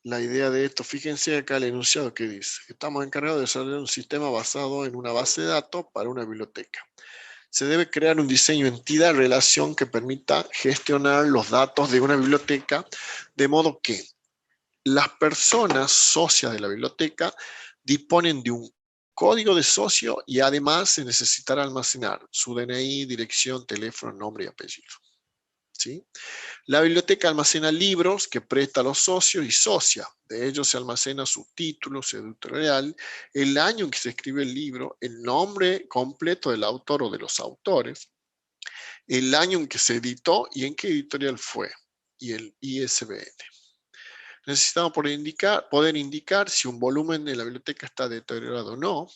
La idea de esto, fíjense acá el enunciado que dice. Estamos encargados de desarrollar un sistema basado en una base de datos para una biblioteca. Se debe crear un diseño entidad-relación que permita gestionar los datos de una biblioteca de modo que las personas socias de la biblioteca disponen de un código de socio y además se necesitará almacenar su DNI, dirección, teléfono, nombre y apellido. ¿Sí? La biblioteca almacena libros que presta a los socios y socias. De ellos se almacena su título, su editorial, el año en que se escribe el libro, el nombre completo del autor o de los autores, el año en que se editó y en qué editorial fue, y el ISBN. Necesitamos poder indicar si un volumen de la biblioteca está deteriorado o no.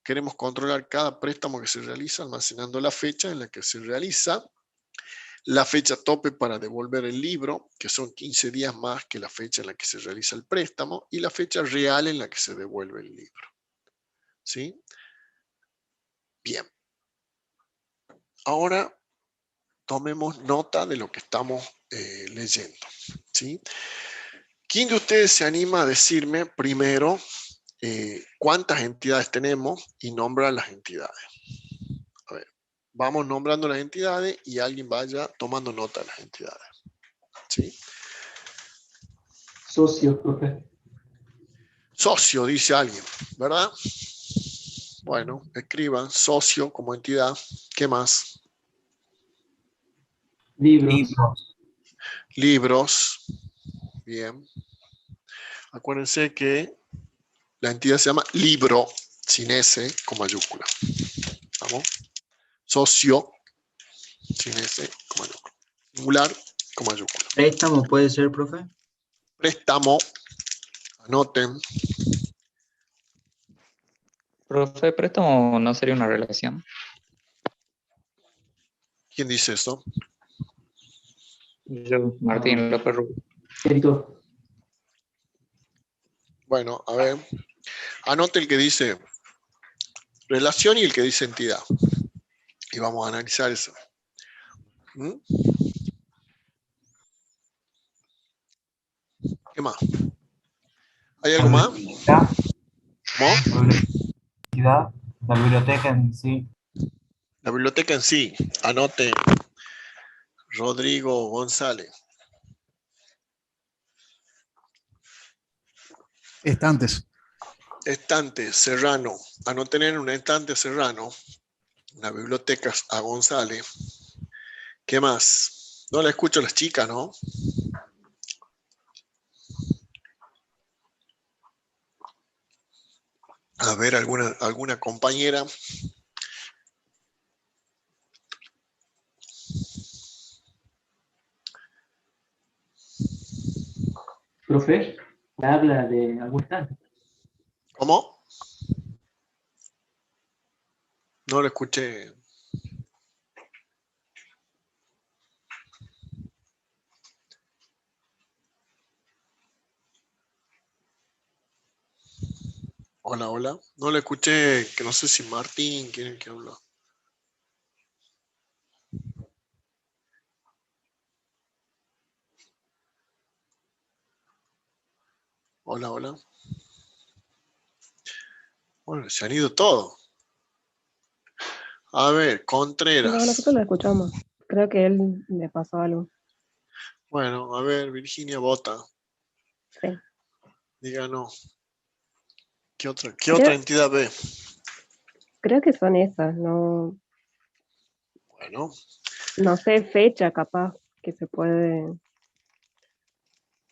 Queremos controlar cada préstamo que se realiza almacenando la fecha en la que se realiza, la fecha tope para devolver el libro, que son 15 días más que la fecha en la que se realiza el préstamo, y la fecha real en la que se devuelve el libro. ¿Sí? Bien. Ahora tomemos nota de lo que estamos leyendo. ¿Sí? ¿Quién de ustedes se anima a decirme primero cuántas entidades tenemos y nombra las entidades? A ver, vamos nombrando las entidades y alguien vaya tomando nota de las entidades. ¿Sí? Socio, profe. Socio, dice alguien, ¿verdad? Bueno, escriban socio como entidad. ¿Qué más? Libros. Libros. Bien. Acuérdense que la entidad se llama libro, sin S, con mayúscula. ¿Vamos? Socio, sin S, con mayúscula. Singular, con mayúscula. ¿Préstamo puede ser, profe? Préstamo. Anoten. Profe, préstamo no sería una relación. ¿Quién dice eso? Yo, Martín López Rubio. Editor. Bueno, a ver. Anote el que dice relación y el que dice entidad. Y vamos a analizar eso. ¿Mm? ¿Qué más? ¿Hay algo más? ¿Cómo? La biblioteca en sí. La biblioteca en sí. Anote. Rodrigo González. Estantes. Estante, Serrano. A no tener un estante Serrano. Una biblioteca a González. ¿Qué más? No la escucho a las chicas, ¿no? A ver, alguna compañera. Profe, habla de algún estante. ¿Cómo? No lo escuché. Hola, hola. No lo escuché, que no sé si Martín, quién es el que habla. Hola, hola. Bueno, se han ido todos. A ver, Contreras. No, nosotros lo escuchamos. Creo que él le pasó algo. Bueno, a ver, Virginia vota. Sí. Díganos. ¿Qué otra entidad ve? Creo que son esas, no, Bueno, no sé, fecha capaz, que se puede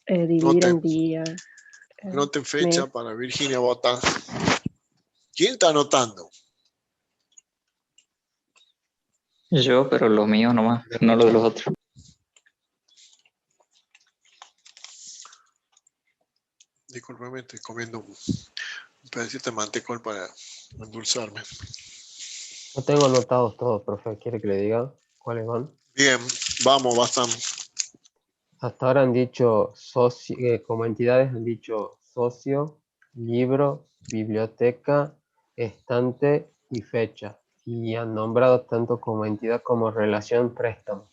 dividir en días. anoten fecha mes. para Virginia votar. ¿Quién está anotando? Yo, pero lo mío nomás, no lo de los otros. Discúlpeme, estoy comiendo un pedacito de mantecol para endulzarme. No tengo anotados todos, profe. ¿Quiere que le diga cuáles van? Bien, vamos, bastante. Hasta ahora han dicho socio, como entidades han dicho socio, libro, biblioteca, estante y fecha. Y han nombrado tanto como entidad como relación préstamo.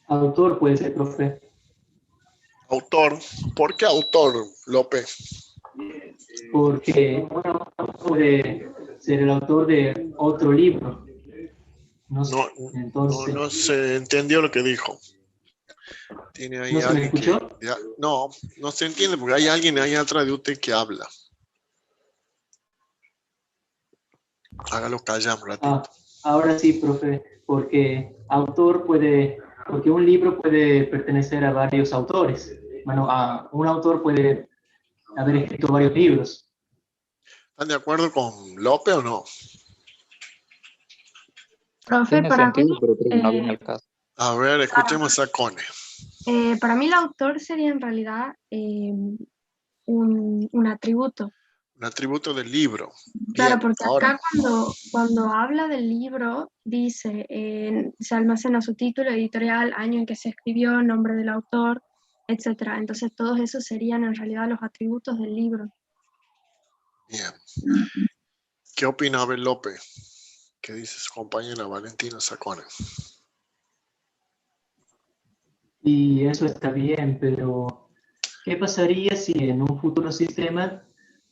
Autor puede ser, profe. Autor. ¿Por qué autor, López? Porque uno puede ser el autor de otro libro. No, entonces, No se entendió lo que dijo. Tiene ahí ¿no se me alguien escuchó? que... No se entiende porque hay alguien ahí atrás de usted que habla. Hágalo callar un ratito. Ahora sí, profe, porque autor puede porque un libro puede pertenecer a varios autores. Bueno, a un autor puede haber escrito varios libros. ¿Están de acuerdo con López o no? Profe, Tiene para mí, sentido, pero creo que no viene al caso. A ver, escuchemos a Cone. para mí el autor sería en realidad un atributo. Un atributo del libro. Claro, Bien, porque ahora. acá cuando habla del libro, dice, se almacena su título editorial, año en que se escribió, nombre del autor, etc. Entonces todos esos serían en realidad los atributos del libro. Bien. ¿Qué opina Abel López? ¿Qué dice su compañera Valentina Sacone? Y eso está bien, pero ¿qué pasaría si en un futuro sistema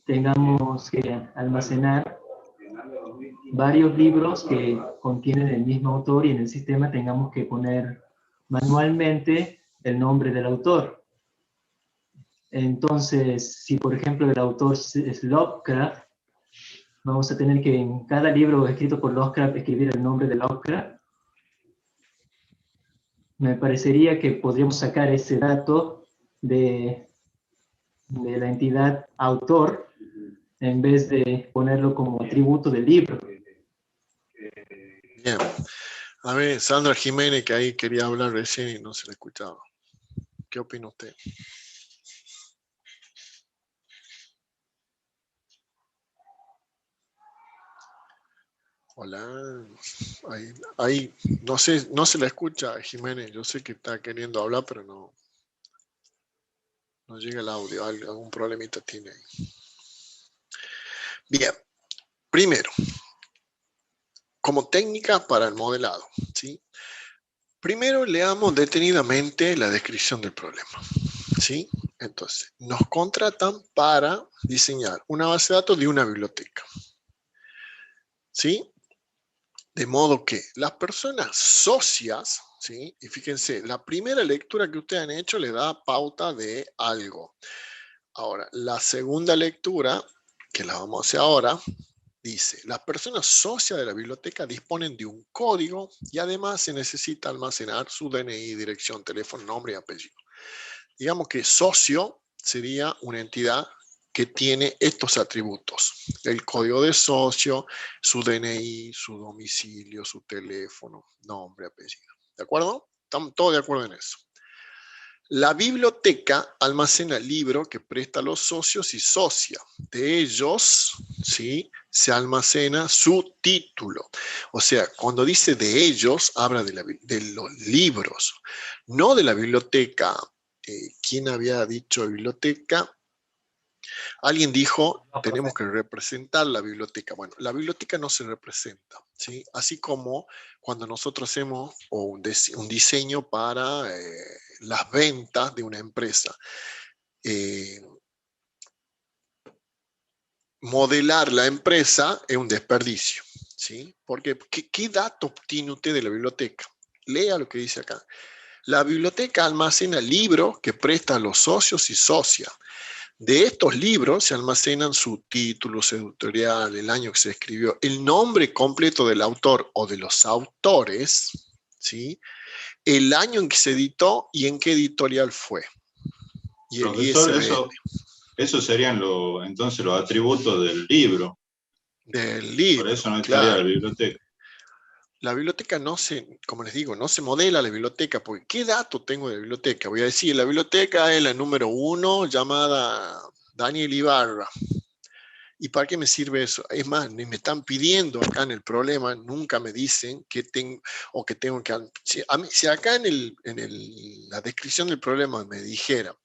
tengamos que almacenar varios libros que contienen el mismo autor y en el sistema tengamos que poner manualmente el nombre del autor? Entonces, si por ejemplo el autor es Lovecraft, vamos a tener que en cada libro escrito por Lovecraft escribir el nombre de Lovecraft. Me parecería que podríamos sacar ese dato de la entidad autor en vez de ponerlo como atributo del libro. Bien. A ver, Sandra Jiménez, que ahí quería hablar recién y no se le escuchaba. ¿Qué opina usted? Hola. Ahí, no sé, no se le escucha, Jiménez. Yo sé que está queriendo hablar, pero no llega el audio. Algún problemita tiene ahí. Bien. Primero, como técnica para el modelado, ¿sí? Primero leamos detenidamente la descripción del problema, ¿sí? Entonces, nos contratan para diseñar una base de datos de una biblioteca, ¿sí? De modo que las personas socias, ¿sí? Y fíjense, la primera lectura que ustedes han hecho le da pauta de algo. Ahora, la segunda lectura, que la vamos a hacer ahora, dice, las personas socias de la biblioteca disponen de un código y además se necesita almacenar su DNI, dirección, teléfono, nombre y apellido. Digamos que socio sería una entidad que tiene estos atributos. El código de socio, su DNI, su domicilio, su teléfono, nombre, apellido. ¿De acuerdo? Estamos todos de acuerdo en eso. La biblioteca almacena el libro que presta a los socios y socias. De ellos, ¿sí?, se almacena su título. O sea, cuando dice de ellos, habla de los libros, no de la biblioteca. ¿Quién había dicho biblioteca? Alguien dijo, No, tenemos profe. que representar la biblioteca. Bueno, la biblioteca no se representa, ¿sí? Así como cuando nosotros hacemos un diseño para las ventas de una empresa. Modelar la empresa es un desperdicio, ¿sí? Porque ¿qué datos tiene usted de la biblioteca? Lea lo que dice acá. La biblioteca almacena libros que presta a los socios y socias. De estos libros se almacenan su título, su editorial, el año que se escribió, el nombre completo del autor o de los autores, ¿sí?, el año en que se editó y en qué editorial fue. Y el Profesor, ISBN. eso serían entonces los atributos del libro. Del libro, por eso no estaría claro. la biblioteca. La biblioteca no se, como les digo, no se modela la biblioteca, porque ¿qué datos tengo de la biblioteca? Voy a decir, la biblioteca es la número 1 llamada Daniel Ibarra. ¿Y para qué me sirve eso? Es más, ni me están pidiendo acá en el problema, nunca me dicen que tengo o que tengo que... Si acá en la descripción del problema me dijera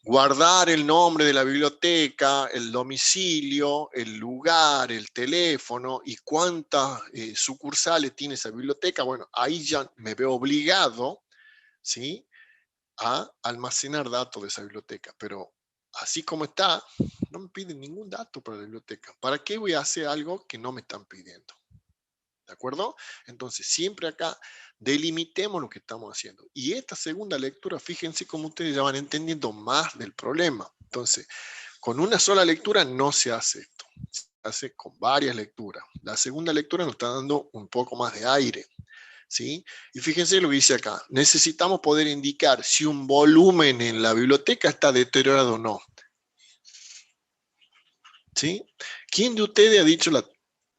guardar el nombre de la biblioteca, el domicilio, el lugar, el teléfono y cuántas sucursales tiene esa biblioteca, bueno, ahí ya me veo obligado, ¿sí?, a almacenar datos de esa biblioteca. Pero así como está, no me piden ningún dato para la biblioteca. ¿Para qué voy a hacer algo que no me están pidiendo? ¿De acuerdo? Entonces, siempre acá delimitemos lo que estamos haciendo. Y esta segunda lectura, fíjense cómo ustedes ya van entendiendo más del problema. Entonces, con una sola lectura no se hace esto. Se hace con varias lecturas. La segunda lectura nos está dando un poco más de aire. ¿sí? Y fíjense lo que dice acá. Necesitamos poder indicar si un volumen en la biblioteca está deteriorado o no. ¿Sí? ¿Quién de ustedes ha dicho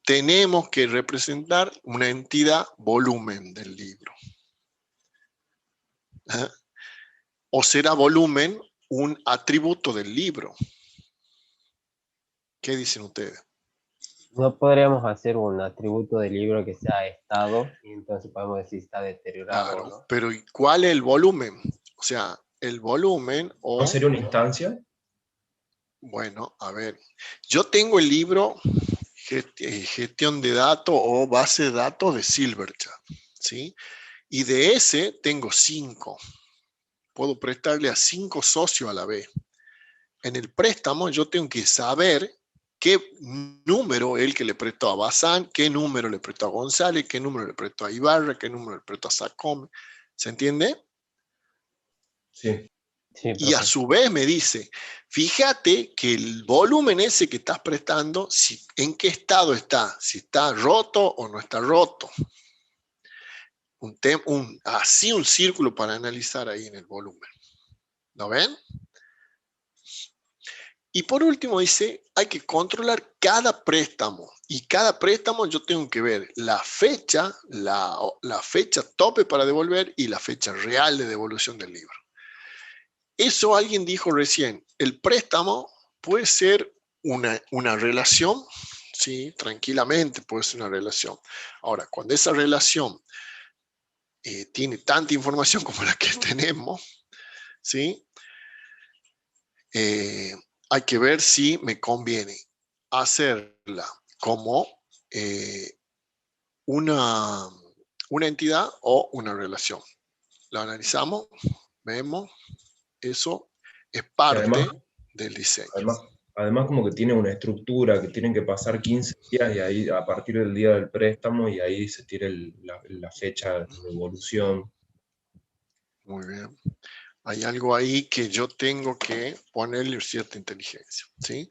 tenemos que representar una entidad volumen del libro? ¿Ah? ¿O será volumen un atributo del libro? ¿Qué dicen ustedes? No podríamos hacer un atributo del libro que sea estado, y entonces podemos decir si está deteriorado o Claro, no. pero ¿y cuál es el volumen? O sea, el volumen o... ¿No sería una instancia? Bueno, a ver, yo tengo el libro Gestión de Datos o Base de Datos de Silverchat, ¿sí? Y de ese tengo 5. Puedo prestarle a 5 socios a la vez. En el préstamo yo tengo que saber qué número es el que le prestó a Bazán, qué número le prestó a González, qué número le prestó a Ibarra, qué número le prestó a Sacome. ¿Se entiende? Sí. Sí, Y a profe. su vez me dice, fíjate que el volumen ese que estás prestando, en qué estado está, si está roto o no está roto. Así un círculo para analizar ahí en el volumen. ¿Lo ven? Y por último dice, hay que controlar cada préstamo. Y cada préstamo yo tengo que ver la fecha, la fecha tope para devolver y la fecha real de devolución del libro. Eso alguien dijo recién, el préstamo puede ser una relación, ¿sí? Tranquilamente puede ser una relación. Ahora, cuando esa relación tiene tanta información como la que tenemos, ¿sí? Hay que ver si me conviene hacerla como una entidad o una relación. Lo analizamos, vemos, eso es Y parte del diseño. además como que tiene una estructura, que tienen que pasar 15 días y ahí a partir del día del préstamo y ahí se tira la fecha de devolución. Muy bien. Hay algo ahí que yo tengo que ponerle cierta inteligencia, ¿sí?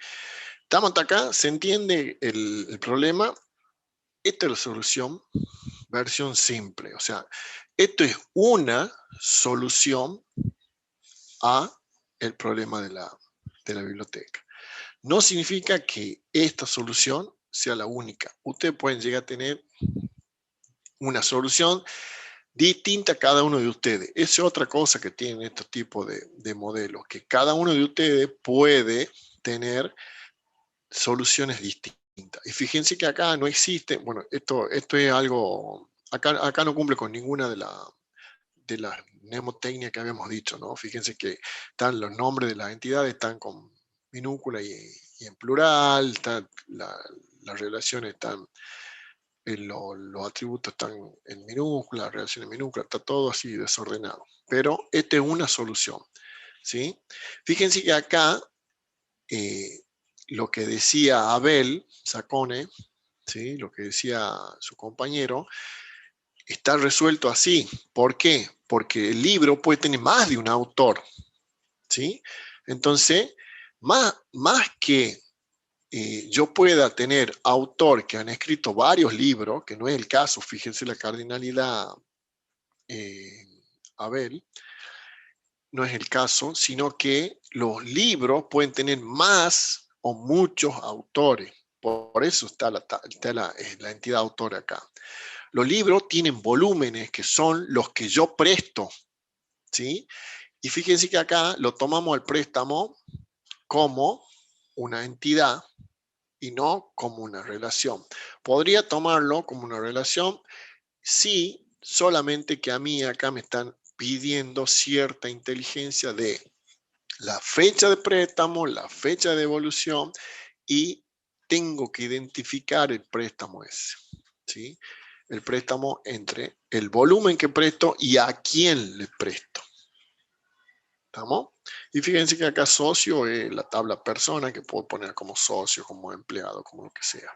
Estamos hasta acá, ¿se entiende el problema? Esta es la solución, versión simple. O sea, esto es una solución a el problema de la biblioteca. No significa que esta solución sea la única. Ustedes pueden llegar a tener una solución distinta a cada uno de ustedes. Esa es otra cosa que tienen estos tipos de modelos, que cada uno de ustedes puede tener soluciones distintas. Y fíjense que acá no existe, bueno, esto es algo, acá no cumple con ninguna de las mnemotecnias que habíamos dicho, ¿no? Fíjense que están los nombres de las entidades, están con minúscula y en plural, las relaciones están, los atributos están en minúscula, las relaciones en minúscula, está todo así desordenado. Pero esta es una solución, ¿sí? Fíjense que acá lo que decía Abel Sacone, ¿sí? Lo que decía su compañero, está resuelto así. ¿Por qué? Porque el libro puede tener más de un autor, ¿sí? Entonces, más que yo pueda tener autor que han escrito varios libros, que no es el caso, fíjense la cardinalidad Abel, no es el caso, sino que los libros pueden tener más o muchos autores. Por eso está la entidad autora acá. Los libros tienen volúmenes que son los que yo presto, ¿sí? Y fíjense que acá lo tomamos al préstamo como una entidad y no como una relación. Podría tomarlo como una relación si solamente que a mí acá me están pidiendo cierta inteligencia de la fecha de préstamo, la fecha de devolución y tengo que identificar el préstamo ese, ¿sí? El préstamo entre el volumen que presto y a quién le presto. ¿Estamos? Y fíjense que acá socio es la tabla persona que puedo poner como socio, como empleado, como lo que sea.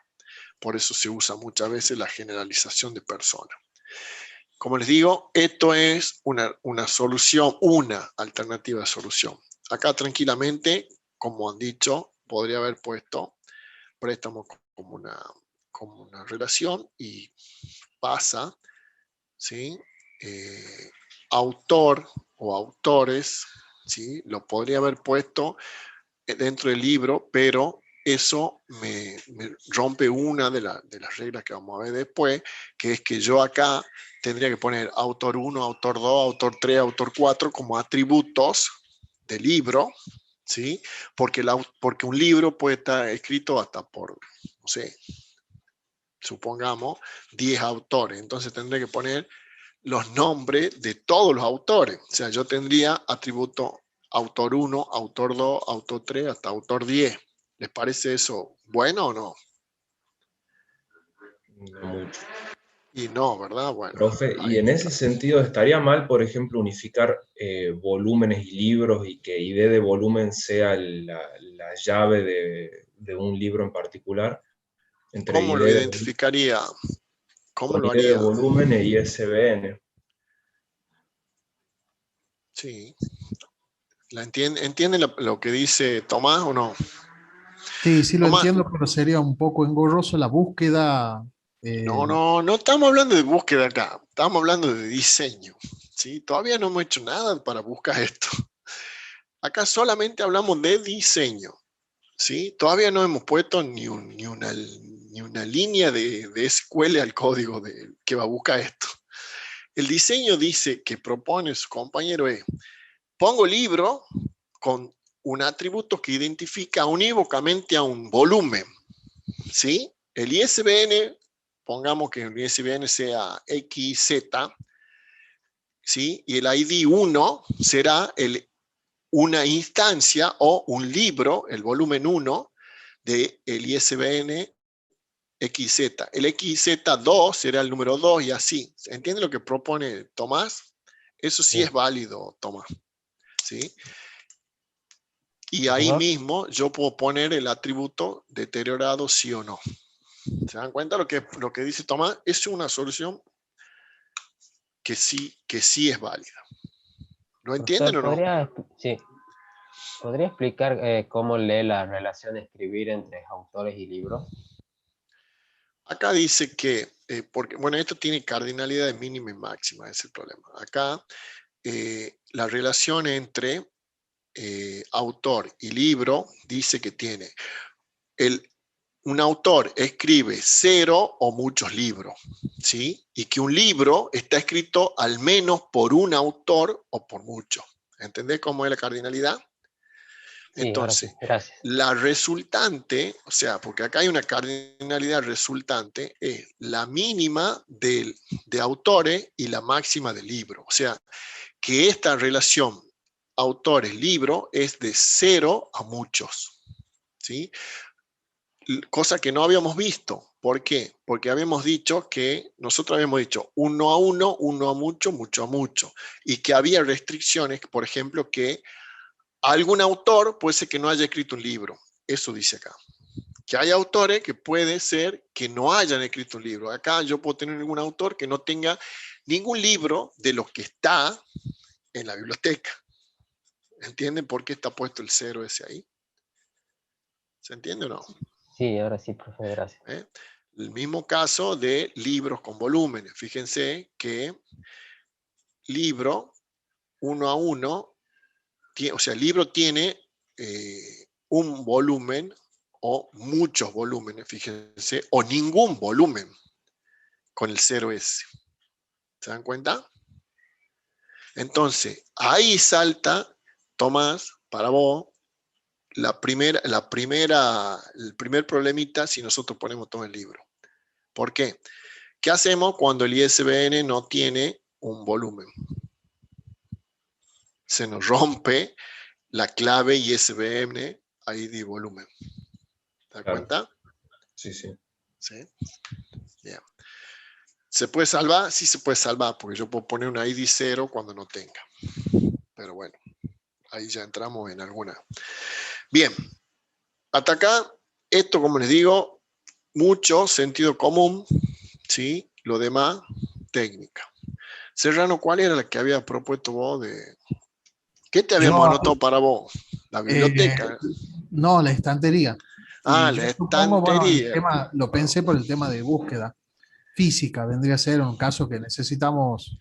Por eso se usa muchas veces la generalización de persona. Como les digo, esto es una solución, una alternativa de solución. Acá tranquilamente, como han dicho, podría haber puesto préstamo como una relación y pasa ¿sí? Autor o autores, ¿sí? Lo podría haber puesto dentro del libro, pero eso me rompe una de las reglas que vamos a ver después, que es que yo acá tendría que poner autor 1, autor 2, autor 3, autor 4 como atributos del libro, ¿sí? Porque un libro puede estar escrito hasta por, no sé, supongamos 10 autores, entonces tendré que poner los nombres de todos los autores. O sea, yo tendría atributo autor 1, autor 2, autor 3, hasta autor 10. ¿Les parece eso bueno o no? No mucho. Y no, ¿verdad? Bueno. Profe, y Ahí en ese sentido, ¿estaría mal, por ejemplo, unificar volúmenes y libros y que ID de volumen sea la llave de un libro en particular? Entre ¿Cómo lo identificaría? ¿Cómo con lo ID de haría? volumen e ISBN. Sí. ¿Entiende lo que dice Tomás o no? Sí, sí lo Tomás, entiendo, pero sería un poco engorroso la búsqueda. no estamos hablando de búsqueda acá, estamos hablando de diseño. ¿Sí? Todavía no hemos hecho nada para buscar esto. Acá solamente hablamos de diseño. ¿Sí? Todavía no hemos puesto ni una línea de SQL al código que va a buscar esto. El diseño dice que propone su compañero es, pongo libro con un atributo que identifica unívocamente a un volumen. ¿Sí? El ISBN, pongamos que el ISBN sea XZ, ¿sí? Y el ID 1 será una instancia o un libro, el volumen 1, del ISBN XZ. El XZ2 será el número 2 y así. ¿Entiende lo que propone Tomás? Eso sí es válido, Tomás. ¿Sí? Y ahí mismo yo puedo poner el atributo deteriorado sí o no. ¿Se dan cuenta lo que dice Tomás? Es una solución que sí es válida. ¿Lo entienden o no? ¿Podría explicar cómo lee la relación escribir entre autores y libros? Acá dice que, porque, bueno, esto tiene cardinalidad de mínima y máxima, ese es el problema. Acá la relación entre autor y libro dice que tiene un autor escribe 0 o muchos libros, ¿sí? Y que un libro está escrito al menos por un autor o por muchos. ¿Entendés cómo es la cardinalidad? Sí, entonces, ahora sí, gracias. La resultante, o sea, porque acá hay una cardinalidad resultante, es la mínima de autores y la máxima del libro. O sea, que esta relación autores-libro es de 0 a muchos, ¿sí? Cosa que no habíamos visto. ¿Por qué? Porque habíamos dicho que, nosotros habíamos dicho 1 a 1, 1 a mucho, mucho a mucho. Y que había restricciones, por ejemplo, que algún autor puede ser que no haya escrito un libro. Eso dice acá. Que hay autores que puede ser que no hayan escrito un libro. Acá yo puedo tener ningún autor que no tenga ningún libro de lo que está en la biblioteca. ¿Entienden por qué está puesto el 0 ese ahí? ¿Se entiende o no? Sí, ahora sí, profe, gracias. El mismo caso de libros con volúmenes. Fíjense que libro 1 a 1, o sea, el libro tiene un volumen o muchos volúmenes, fíjense, o ningún volumen con el 0S. ¿Se dan cuenta? Entonces, ahí salta, Tomás, para vos, el primer problemita si nosotros ponemos todo el libro. ¿Por qué? ¿Qué hacemos cuando el ISBN no tiene un volumen? Se nos rompe la clave ISBN ID volumen. ¿Te das cuenta? Sí, sí. ¿Sí? Bien. ¿Se puede salvar? Sí se puede salvar, porque yo puedo poner una ID 0 cuando no tenga. Pero bueno, ahí ya entramos en alguna. Bien. Hasta acá, esto, como les digo, mucho sentido común, ¿sí? Lo demás, técnica. Serrano, ¿cuál era la que había propuesto vos? ¿Qué te habíamos anotado para vos? La biblioteca. No, la estantería. Ah, Y yo la supongo, bueno, el estantería. tema, lo pensé por el tema de búsqueda. física, vendría a ser un caso que necesitamos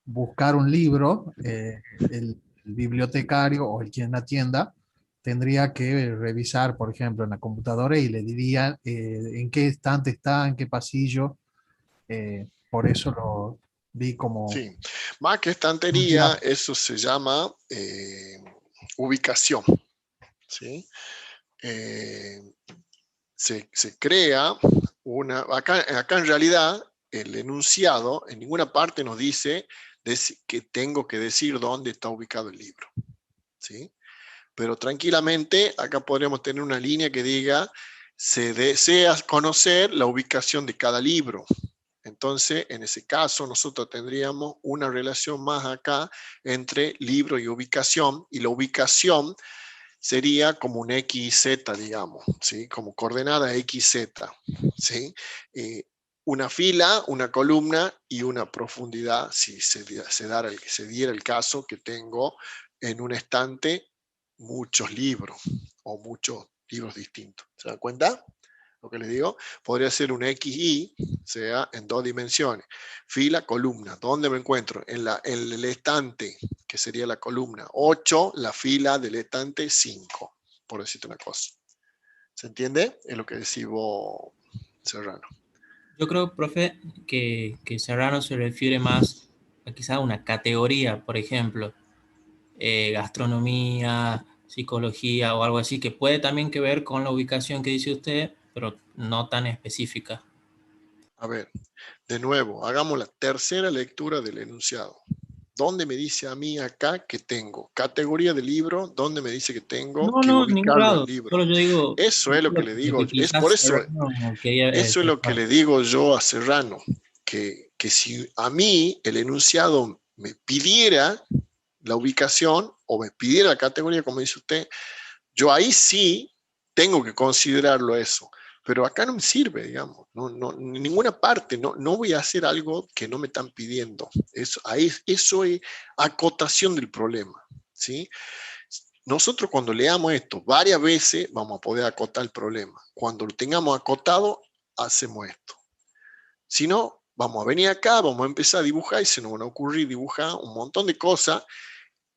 buscar un libro, el bibliotecario o el quien atienda tendría que revisar, por ejemplo, en la computadora y le diría en qué estante está, en qué pasillo. Por eso lo vi como... Sí, más que estantería, eso se llama ubicación, ¿sí? Se crea una... Acá en realidad el enunciado en ninguna parte nos dice que tengo que decir dónde está ubicado el libro, ¿sí? Pero tranquilamente acá podríamos tener una línea que diga se desea conocer la ubicación de cada libro. Entonces, en ese caso, nosotros tendríamos una relación más acá entre libro y ubicación, y la ubicación sería como un XZ, digamos, ¿sí? Como coordenada XZ, ¿sí? Una fila, una columna y una profundidad, si se diera el caso que tengo en un estante muchos libros o muchos libros distintos. ¿Se dan cuenta? Lo que les digo, podría ser un XY, sea en 2 dimensiones. Fila, columna. ¿Dónde me encuentro? En el estante, que sería la columna 8, la fila del estante 5, por decirte una cosa. ¿Se entiende? Es lo que decís vos, Serrano. Yo creo, profe, que Serrano se refiere más a quizá una categoría, por ejemplo, gastronomía, psicología o algo así, que puede también que ver con la ubicación que dice usted, pero no tan específica. A ver, de nuevo, hagamos la tercera lectura del enunciado. ¿Dónde me dice a mí acá que tengo? Categoría de libro, ¿dónde me dice que tengo que No, ningún ubicarlo el lado. libro? Solo yo digo, Eso es lo que le digo. que Es por quizás eso, Serrano quería eso es lo que le digo yo a Serrano, que si a mí el enunciado me pidiera la ubicación o me pidiera la categoría, como dice usted, yo ahí sí tengo que considerarlo eso. Pero acá no me sirve, digamos, en ninguna parte, no voy a hacer algo que no me están pidiendo. Eso es acotación del problema, ¿sí? Nosotros cuando leamos esto varias veces vamos a poder acotar el problema. Cuando lo tengamos acotado, hacemos esto. Si no, vamos a venir acá, vamos a empezar a dibujar y se nos van a ocurrir dibujar un montón de cosas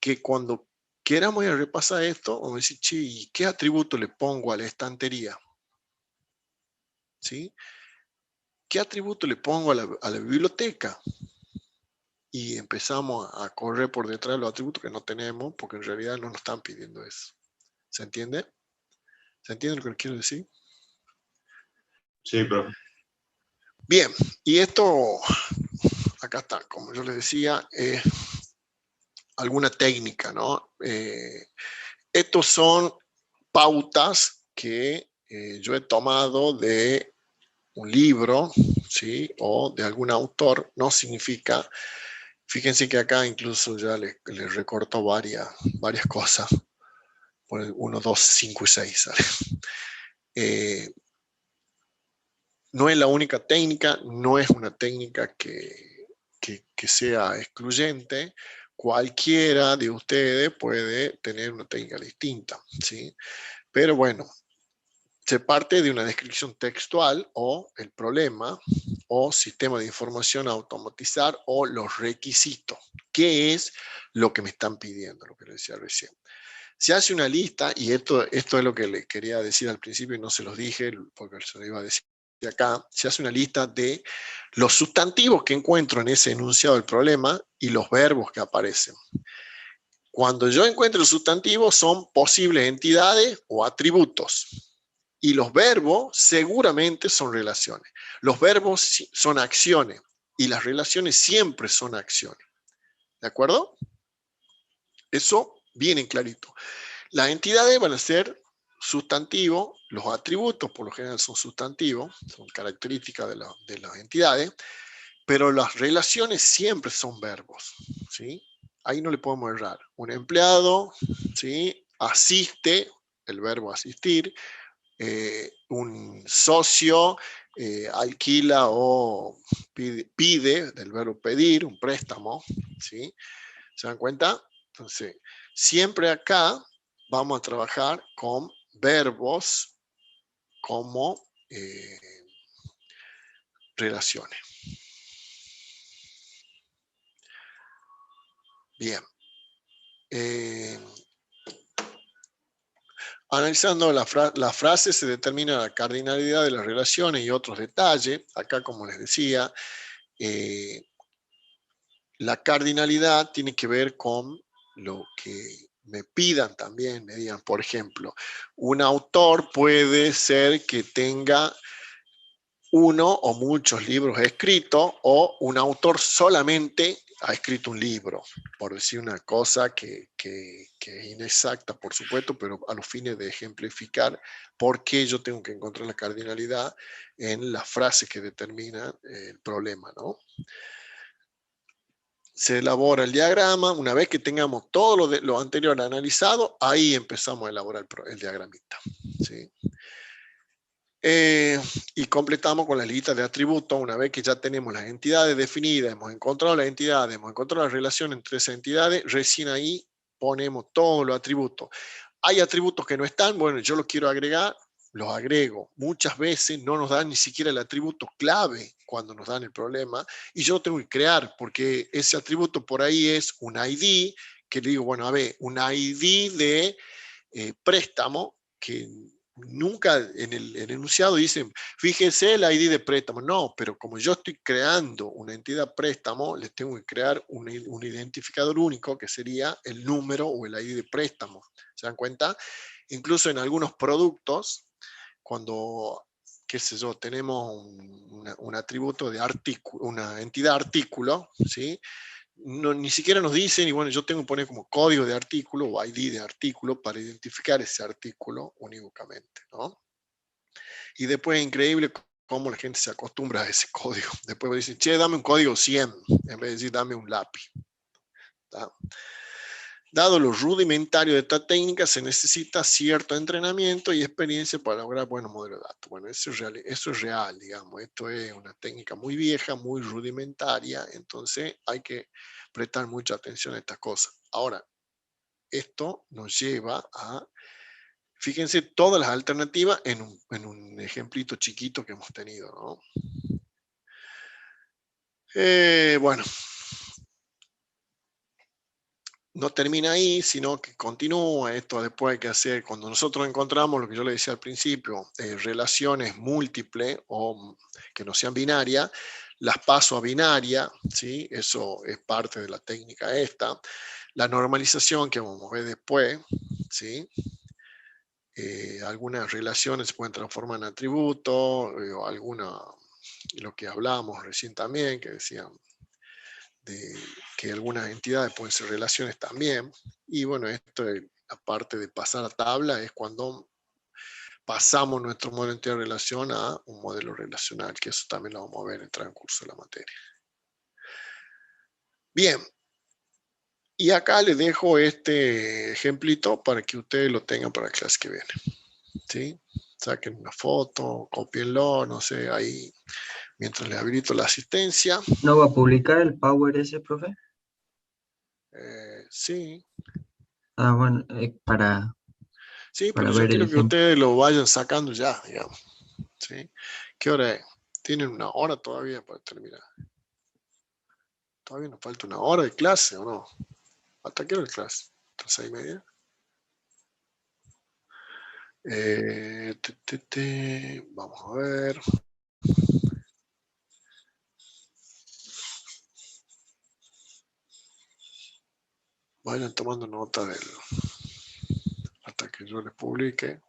que cuando queramos ir a repasar esto, vamos a decir, che, ¿qué atributo le pongo a la estantería? ¿Sí? ¿Qué atributo le pongo a la biblioteca? Y empezamos a correr por detrás de los atributos que no tenemos, porque en realidad no nos están pidiendo eso. ¿Se entiende? ¿Se entiende lo que quiero decir? Sí, profe. Bien, y esto, acá está, como yo les decía, es alguna técnica, ¿no? Estos son pautas que yo he tomado de un libro, ¿sí? O de algún autor. No significa, fíjense que acá incluso ya les recorto varias cosas, por el 1, 2, 5 y 6. No es la única técnica, no es una técnica que sea excluyente. Cualquiera de ustedes puede tener una técnica distinta, ¿sí? Pero bueno, se parte de una descripción textual o el problema o sistema de información a automatizar o los requisitos. ¿Qué es lo que me están pidiendo? Lo que les decía recién. Se hace una lista, y esto es lo que le quería decir al principio y no se los dije porque se lo iba a decir acá. Se hace una lista de los sustantivos que encuentro en ese enunciado del problema y los verbos que aparecen. Cuando yo encuentro los sustantivos son posibles entidades o atributos. Y los verbos seguramente son relaciones. Los verbos son acciones y las relaciones siempre son acciones. ¿De acuerdo? Eso viene clarito. Las entidades van a ser sustantivos, los atributos por lo general son sustantivos, son características de las entidades, pero las relaciones siempre son verbos, ¿sí? Ahí no le podemos errar. Un empleado, ¿sí? Asiste, el verbo asistir. Un socio alquila o pide, del verbo pedir, un préstamo, ¿sí? ¿Se dan cuenta? Entonces, siempre acá vamos a trabajar con verbos como relaciones. Bien. Analizando la frase se determina la cardinalidad de las relaciones y otros detalles. Acá, como les decía, la cardinalidad tiene que ver con lo que me pidan también, me digan, por ejemplo, un autor puede ser que tenga uno o muchos libros escritos, o un autor solamente ha escrito un libro, por decir una cosa que es inexacta, por supuesto, pero a los fines de ejemplificar por qué yo tengo que encontrar la cardinalidad en las frases que determinan el problema, ¿no? Se elabora el diagrama. Una vez que tengamos todo lo anterior analizado, ahí empezamos a elaborar el diagramita, ¿sí? Y completamos con la lista de atributos. Una vez que ya tenemos las entidades definidas, hemos encontrado las entidades, hemos encontrado la relación entre esas entidades, recién ahí ponemos todos los atributos. Hay atributos que no están, bueno, yo los quiero agregar, los agrego. Muchas veces no nos dan ni siquiera el atributo clave cuando nos dan el problema, y yo lo tengo que crear, porque ese atributo por ahí es un ID, que le digo, bueno, a ver, un ID de préstamo, que nunca en el enunciado dicen, fíjense el ID de préstamo. No, pero como yo estoy creando una entidad préstamo, les tengo que crear un identificador único, que sería el número o el ID de préstamo. ¿Se dan cuenta? Incluso en algunos productos, cuando, qué sé yo, tenemos un atributo de artículo, una entidad artículo, ¿sí? No, ni siquiera nos dicen, y bueno, yo tengo que poner como código de artículo o ID de artículo para identificar ese artículo unívocamente, ¿no? Y después es increíble cómo la gente se acostumbra a ese código. Después me dicen, che, dame un código 100, en vez de decir, dame un lápiz. ¿Tá? Dado lo rudimentario de esta técnica, se necesita cierto entrenamiento y experiencia para lograr buenos modelos de datos. Bueno, eso es real, digamos. Esto es una técnica muy vieja, muy rudimentaria, entonces hay que prestar mucha atención a estas cosas. Ahora, esto nos lleva a, fíjense, todas las alternativas en un ejemplito chiquito que hemos tenido, ¿no? Bueno. No termina ahí, sino que continúa. Esto después hay que hacer, cuando nosotros encontramos lo que yo le decía al principio, relaciones múltiples o que no sean binarias, las paso a binaria, ¿sí? Eso es parte de la técnica esta. La normalización que vamos a ver después, ¿sí? Algunas relaciones se pueden transformar en atributos, o lo que hablábamos recién también, que decían, de que algunas entidades pueden ser relaciones también. Y bueno, esto es la parte de pasar a tabla, es cuando pasamos nuestro modelo de entidad de relación a un modelo relacional, que eso también lo vamos a ver en el transcurso de la materia. Bien, y acá les dejo este ejemplito para que ustedes lo tengan para la clase que viene, ¿sí? Saquen una foto, cópienlo, no sé, ahí mientras les habilito la asistencia. ¿No va a publicar el Power ese, profe? Sí. Ah, bueno, Sí, para pero yo ver el quiero que ejemplo. ustedes lo vayan sacando ya, digamos. ¿Sí? ¿Qué hora es? Tienen una hora todavía para terminar. Todavía nos falta una hora de clase, ¿o no? ¿Hasta qué hora de clase? ¿Hasta 6:30? Vamos a ver. Vayan tomando nota hasta que yo les publique.